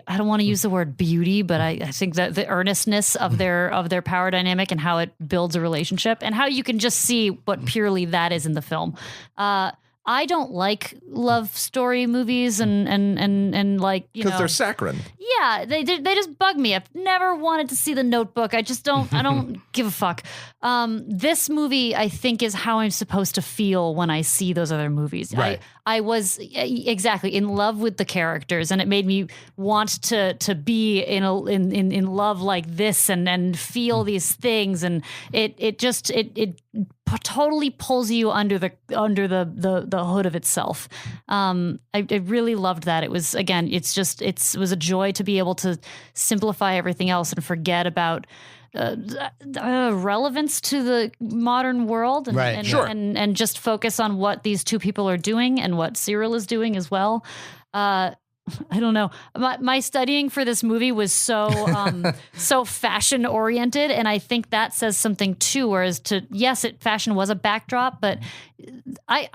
I don't want to use the word beauty, but I think that the earnestness of their power dynamic and how it builds a relationship and how you can just see what purely that is in the film. I don't like love story movies and like, because they're saccharine. Yeah, they just bug me. I've never wanted to see The Notebook. I don't give a fuck. This movie, I think, is how I'm supposed to feel when I see those other movies. Right. I was exactly in love with the characters, and it made me want to be in love like this and feel these things, and it totally pulls you under the hood of itself. I really loved that. It was, again, it was a joy to be able to simplify everything else and forget about relevance to the modern world and just focus on what these two people are doing and what Cyril is doing as well. I don't know. My studying for this movie was so fashion oriented, and I think that says something too. Whereas fashion was a backdrop, but I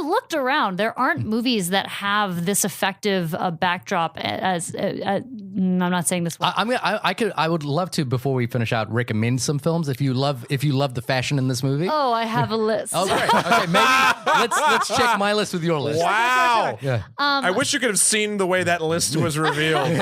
looked around. There aren't movies that have this effective backdrop. I'm not saying this well. I would love to, before we finish out, recommend some films if you love the fashion in this movie. Oh, I have a list. Oh, great. Okay, let's check my list with your list. Wow. Yeah. I wish you could have seen the way that list was revealed.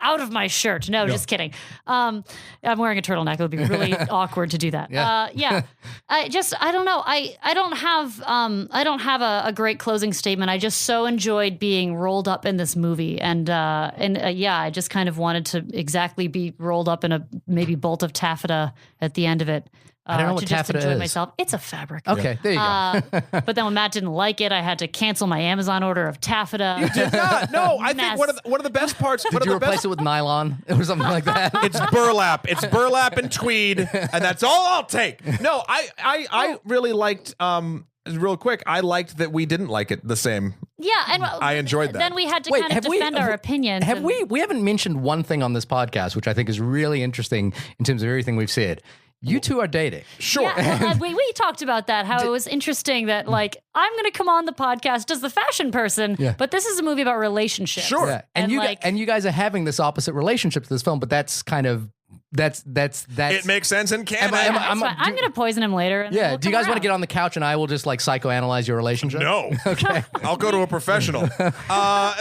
Out of my shirt. No, just kidding. I'm wearing a turtleneck. It would be really awkward to do that. Yeah. I don't know. I don't have a great closing statement. I just so enjoyed being rolled up in this movie, and I just kind of wanted to exactly be rolled up in a maybe bolt of taffeta at the end of it. I don't know what to just taffeta enjoy is. myself. It's a fabric. Okay, there you go. But then when Matt didn't like it, I had to cancel my Amazon order of taffeta. You did not. No, I think one of the best parts. Did you replace it with nylon or something like that? It's burlap. It's burlap and tweed, and that's all I'll take. No, I really liked. Real quick, I liked that we didn't like it the same. Yeah, and I enjoyed that. Then we had to kind of defend our opinions. We haven't mentioned one thing on this podcast, which I think is really interesting in terms of everything we've said. You two are dating. Sure. Yeah, well, we talked about that, how it was interesting that, like, I'm going to come on the podcast as the fashion person, but this is a movie about relationships. Sure. Yeah. And you guys are having this opposite relationship to this film, but that's kind of that's it makes sense and can. I'm going to poison him later. And yeah. we'll Do you guys want to get on the couch and I will just like psychoanalyze your relationship? No. Okay. I'll go to a professional. Not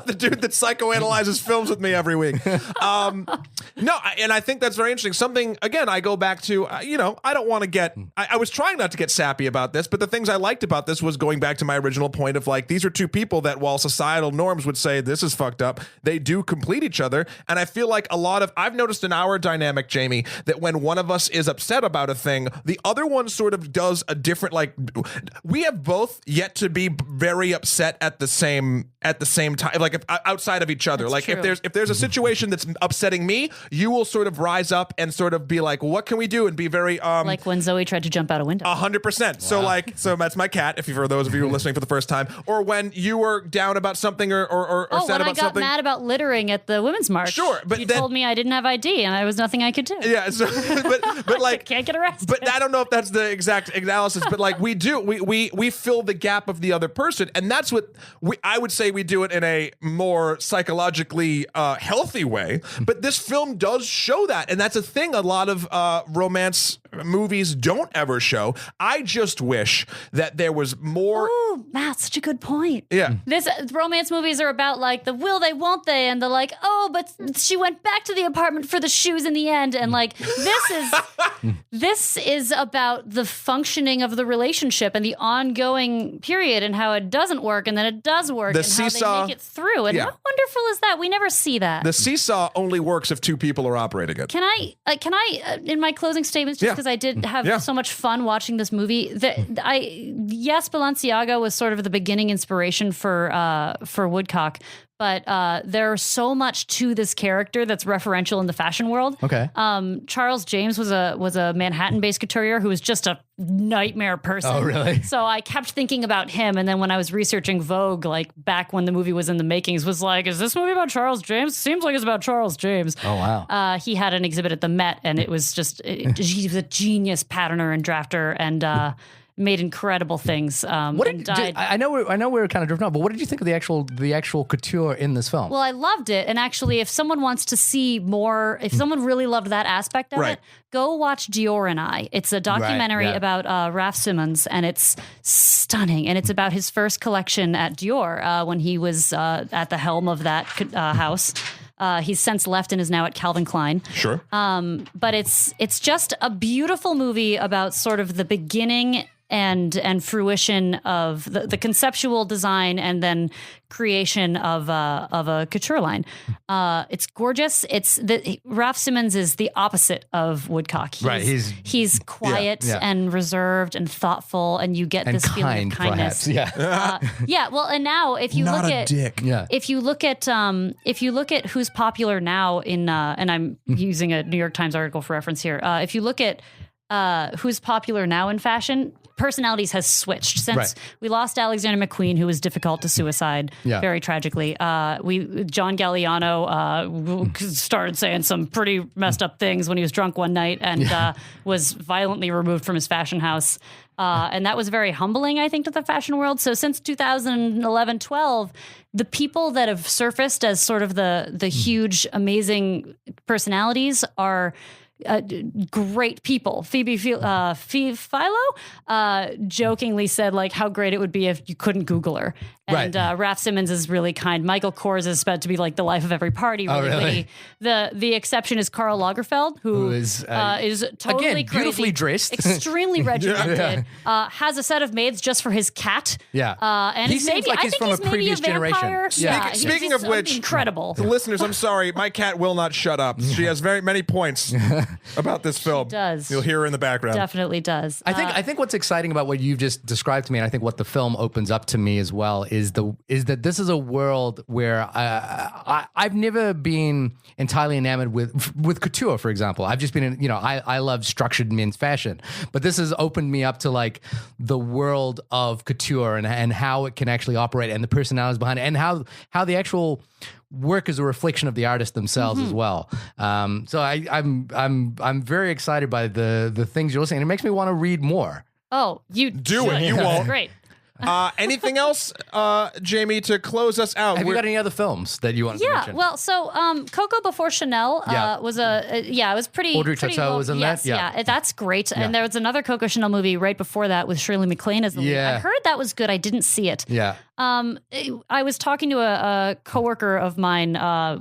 the dude that psychoanalyzes films with me every week. And I think that's very interesting. Something, again, I go back to, I don't want to get, I was trying not to get sappy about this, but the things I liked about this was going back to my original point of like, these are two people that while societal norms would say this is fucked up, they do complete each other. And I feel like I've noticed in our dynamic, Jamie, that when one of us is upset about a thing, the other one sort of does a different, like, we have both yet to be very upset at the same time, like if outside of each other. That's like true. if there's a situation that's upsetting me, you will sort of rise up and sort of be like, what can we do? And be very like when Zoe tried to jump out a window. 100%. So that's my cat. If you, for those of you who are listening for the first time, or when you were down about something or sad when about I got something. mad about littering at the Women's March. Sure, but he then, told me I didn't have ID and there was nothing I could do. Yeah, so, but like can't get arrested. But I don't know if that's the exact analysis. But like we fill the gap of the other person, and that's what I would say we do it in a more psychologically healthy way. But this film does show that, and that's a thing a lot of romance movies don't ever show. I just wish that there was more. Ooh, Matt, such a good point. Yeah. This romance movies are about like the will they, won't they, and the like, oh, but she went back to the apartment for the shoes in the end, and like this is about the functioning of the relationship and the ongoing period and how it doesn't work and then it does work and how they make it through. And how wonderful is that? We never see that. The seesaw only works if two people are operating it. Can I in my closing statements, just because I did have so much fun watching this movie, yes, Balenciaga was sort of the beginning inspiration for Woodcock, but there's so much to this character that's referential in the fashion world. Okay. Charles James was a Manhattan-based couturier who was just a nightmare person. Oh, really? So I kept thinking about him, and then when I was researching Vogue, like back when the movie was in the makings, was like, is this movie about Charles James? Seems like it's about Charles James. Oh, wow. He had an exhibit at the Met, and it was just he was a genius patterner and drafter, and made incredible things. What did, I know we were kind of driven off, but what did you think of the actual couture in this film? Well, I loved it, and actually, if someone wants to see more, if someone really loved that aspect of it, go watch Dior and I. It's a documentary about Raf Simons, and it's stunning, and it's about his first collection at Dior when he was at the helm of that house. He's since left and is now at Calvin Klein. Sure. But it's just a beautiful movie about sort of the beginning and fruition of the conceptual design and then creation of a couture line. It's gorgeous. Raf Simons is the opposite of Woodcock. He's quiet and reserved and thoughtful, and you get this feeling of kindness. Perhaps. Well, and now if you Not look a at dick. if you look at who's popular now in and I'm using a New York Times article for reference here. If you look at who's popular now in fashion, personalities has switched since we lost Alexander McQueen, who was difficult to suicide very tragically. John Galliano started saying some pretty messed up things when he was drunk one night and was violently removed from his fashion house. And that was very humbling, I think, to the fashion world. So since 2011-12, the people that have surfaced as sort of the huge, amazing personalities are great people. Phoebe Philo jokingly said like how great it would be if you couldn't Google her. And Raph Simmons is really kind. Michael Kors is meant to be like the life of every party. Really, really? The exception is Karl Lagerfeld, who is totally again, beautifully crazy, dressed, extremely regimented. Has a set of maids just for his cat. Yeah, and he seems like he's from a previous generation. Yeah. Speaking of which, incredible. Listeners, I'm sorry, my cat will not shut up. She has very many points about this film. She does. You'll hear her in the background. Definitely does. I think what's exciting about what you've just described to me, and I think what the film opens up to me as well, is that this is a world where I've never been entirely enamored with couture, for example. I've just been I love structured men's fashion, but this has opened me up to like the world of couture and how it can actually operate and the personalities behind it and how the actual work is a reflection of the artist themselves as well. So I'm very excited by the things you're saying. It makes me want to read more. Oh, you do it. You won't. Great. Anything else, Jamie, to close us out? Have you got any other films that you want to mention? Well, so Coco Before Chanel was it was pretty. Audrey pretty Tautou was in that? Yeah, that's great. And there was another Coco Chanel movie right before that with Shirley MacLaine as the lead. I heard that was good. I didn't see it. Yeah. I was talking to a coworker of mine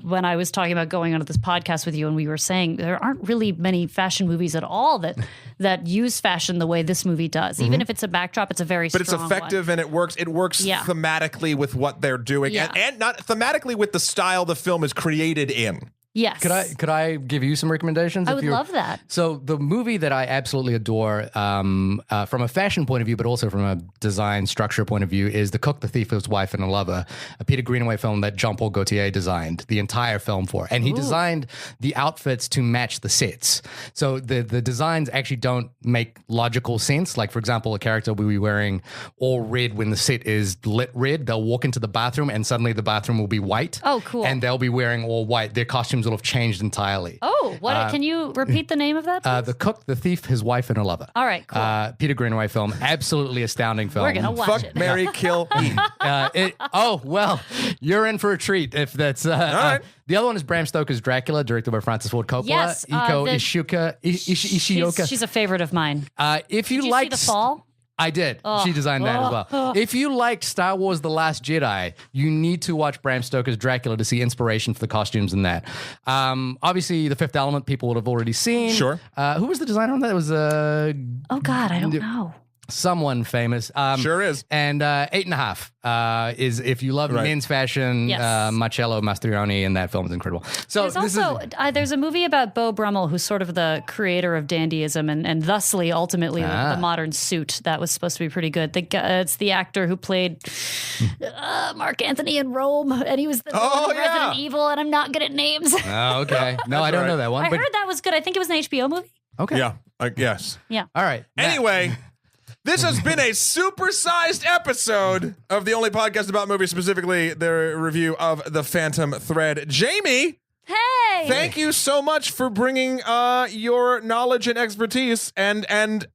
when I was talking about going onto this podcast with you, and we were saying there aren't really many fashion movies at all that use fashion the way this movie does. Even if it's a backdrop, it's a very but strong it's effective one. And it works. It works thematically with what they're doing, and not thematically with the style the film is created in. Yes. Could I give you some recommendations? I would love that. So the movie that I absolutely adore from a fashion point of view, but also from a design structure point of view, is The Cook, the Thief, His Wife, and a Lover, a Peter Greenaway film that Jean-Paul Gaultier designed the entire film for. And he designed the outfits to match the sets. So the designs actually don't make logical sense. Like, for example, a character will be wearing all red when the set is lit red. They'll walk into the bathroom and suddenly the bathroom will be white. Oh, cool. And they'll be wearing all white. Their costumes will have changed entirely. Oh, what? Can you repeat the name of that? The Cook, the Thief, His Wife, and a Lover. All right, cool. Peter Greenaway film, absolutely astounding film. We're gonna watch Fuck, it. marry, kill, eat. Well, you're in for a treat if that's. All right. The other one is Bram Stoker's Dracula, directed by Francis Ford Coppola. Yes, Iko Ishioka. She's a favorite of mine. If you Did you like see The Fall? I did. She designed that as well. If you liked Star Wars The Last Jedi, you need to watch Bram Stoker's Dracula to see inspiration for the costumes in that. Obviously, The Fifth Element people would have already seen. Sure. Who was the designer on that? It was Oh, God, I don't know. someone famous. Sure is. And 8.5 is, if you love men's fashion, Yes. Marcello Mastroianni in that film is incredible. So There's also there's a movie about Beau Brummel, who's sort of the creator of dandyism and thusly ultimately the modern suit. That was supposed to be pretty good. It's the actor who played Mark Anthony in Rome, and he was the villain in Resident Evil, and I'm not good at names. Oh, okay. No, I don't know that one. I heard that was good. I think it was an HBO movie. Okay. Yeah, I guess. Yeah. All right. Anyway, this has been a supersized episode of the only podcast about movies, specifically the review of The Phantom Thread. Jamie, Hey! thank you so much for bringing your knowledge and expertise and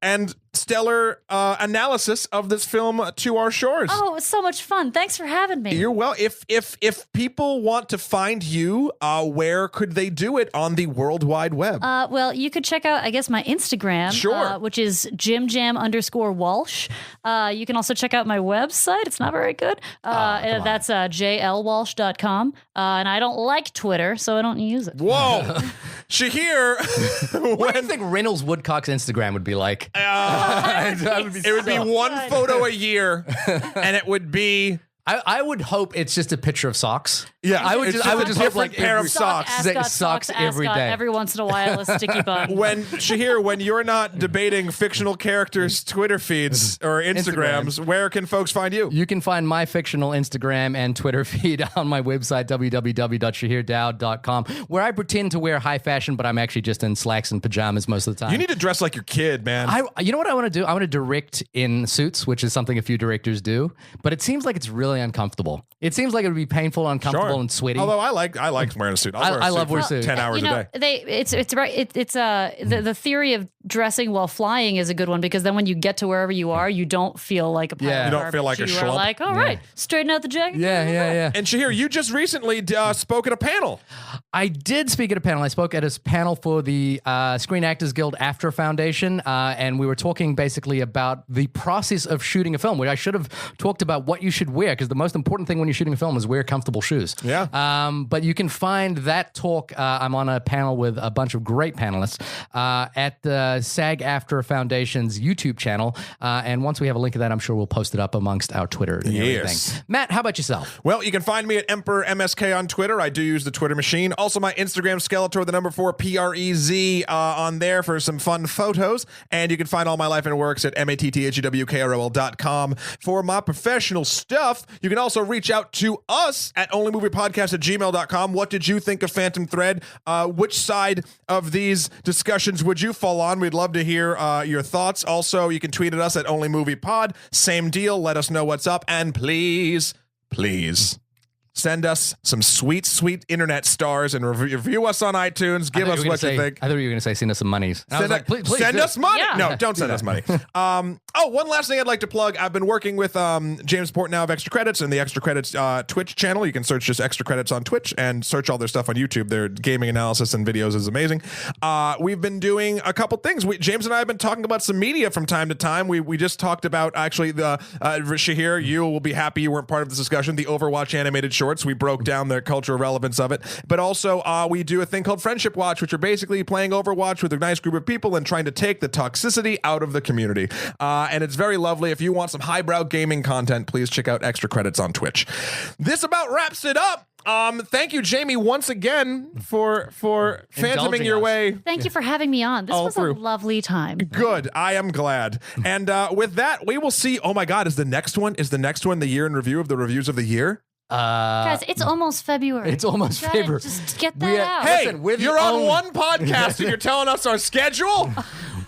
stellar analysis of this film to our shores. Oh, it was so much fun. Thanks for having me. You're well. If people want to find you, where could they do it on the World Wide Web? Well, you could check out, I guess, my Instagram, which is JimJam_Walsh. You can also check out my website. It's not very good. That's jlwalsh.com. And I don't like Twitter, so I don't use it. Whoa. Shahir, What do you think Reynolds Woodcock's Instagram would be like? it would be one photo a year, and it would be... I would hope it's just a picture of socks. Yeah, I would just hope like pair of every- socks. Socks every ascot, day. Every once in a while, a sticky bun. When Shahir, when you're not debating fictional characters' Twitter feeds or Instagrams, where can folks find you? You can find my fictional Instagram and Twitter feed on my website, www.shahirdowd.com, where I pretend to wear high fashion, but I'm actually just in slacks and pajamas most of the time. You need to dress like your kid, man. You know what I want to do? I want to direct in suits, which is something a few directors do, but it seems like it's really uncomfortable. It seems like it would be painful, uncomfortable, and sweaty. Although I like wearing a suit. I love wearing for suits. 10 hours a day. It's right. It's the theory of dressing while flying is a good one because then when you get to wherever you are, you don't feel like a pilot. Yeah. You don't feel like a You schlump. are like, all right, straighten out the jacket. Yeah. And Shahir, you just recently spoke at a panel. I did speak at a panel. I spoke at a panel for the Screen Actors Guild After Foundation, and we were talking basically about the process of shooting a film, where I should have talked about what you should wear, because the most important thing when you're shooting a film is wear comfortable shoes. Yeah. But you can find that talk. I'm on a panel with a bunch of great panelists at the SAG After Foundation's YouTube channel. And once we have a link of that, I'm sure we'll post it up amongst our Twitter and everything. Matt, how about yourself? Well, you can find me at Emperor MSK on Twitter. I do use the Twitter machine. Also, my Instagram, Skeletor, the number 4, PREZ, on there for some fun photos. And you can find all my life and works at MATTHEWKROL.com. For my professional stuff, you can also reach out to us at onlymoviepodcast@gmail.com. What did you think of Phantom Thread? Which side of these discussions would you fall on? We'd love to hear your thoughts. Also, you can tweet at us at onlymoviepod. Same deal. Let us know what's up. And please, send us some sweet, sweet internet stars and review us on iTunes. Give us what you think. I thought you were going to say send us some monies. Please Send do. us money. Yeah. No, don't send us money. One last thing I'd like to plug. I've been working with James Portnow of Extra Credits and the Extra Credits Twitch channel. You can search just Extra Credits on Twitch and search all their stuff on YouTube. Their gaming analysis and videos is amazing. We've been doing a couple things. James and I have been talking about some media from time to time. We just talked about, actually, the Shahir, you will be happy you weren't part of this discussion, the Overwatch animated shorts. We broke down the cultural relevance of it. But also, we do a thing called Friendship Watch, which are basically playing Overwatch with a nice group of people and trying to take the toxicity out of the community. And it's very lovely. If you want some highbrow gaming content, please check out Extra Credits on Twitch. This about wraps it up. Thank you, Jamie, once again for phantoming your way. Thank you for having me on. This was through. a lovely time. Good. I am glad. And with that, we will see. Oh my God, is the next one the year in review of the reviews of the year? Guys, it's almost February. It's almost February. Just get that out. Hey, Listen, you're on one podcast and you're telling us our schedule?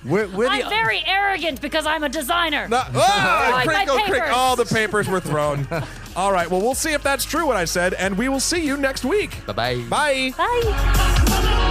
I'm very arrogant because I'm a designer. Like my papers. All the papers were thrown. All right, well, we'll see if that's true what I said, and we will see you next week. Bye-bye. Bye. Bye.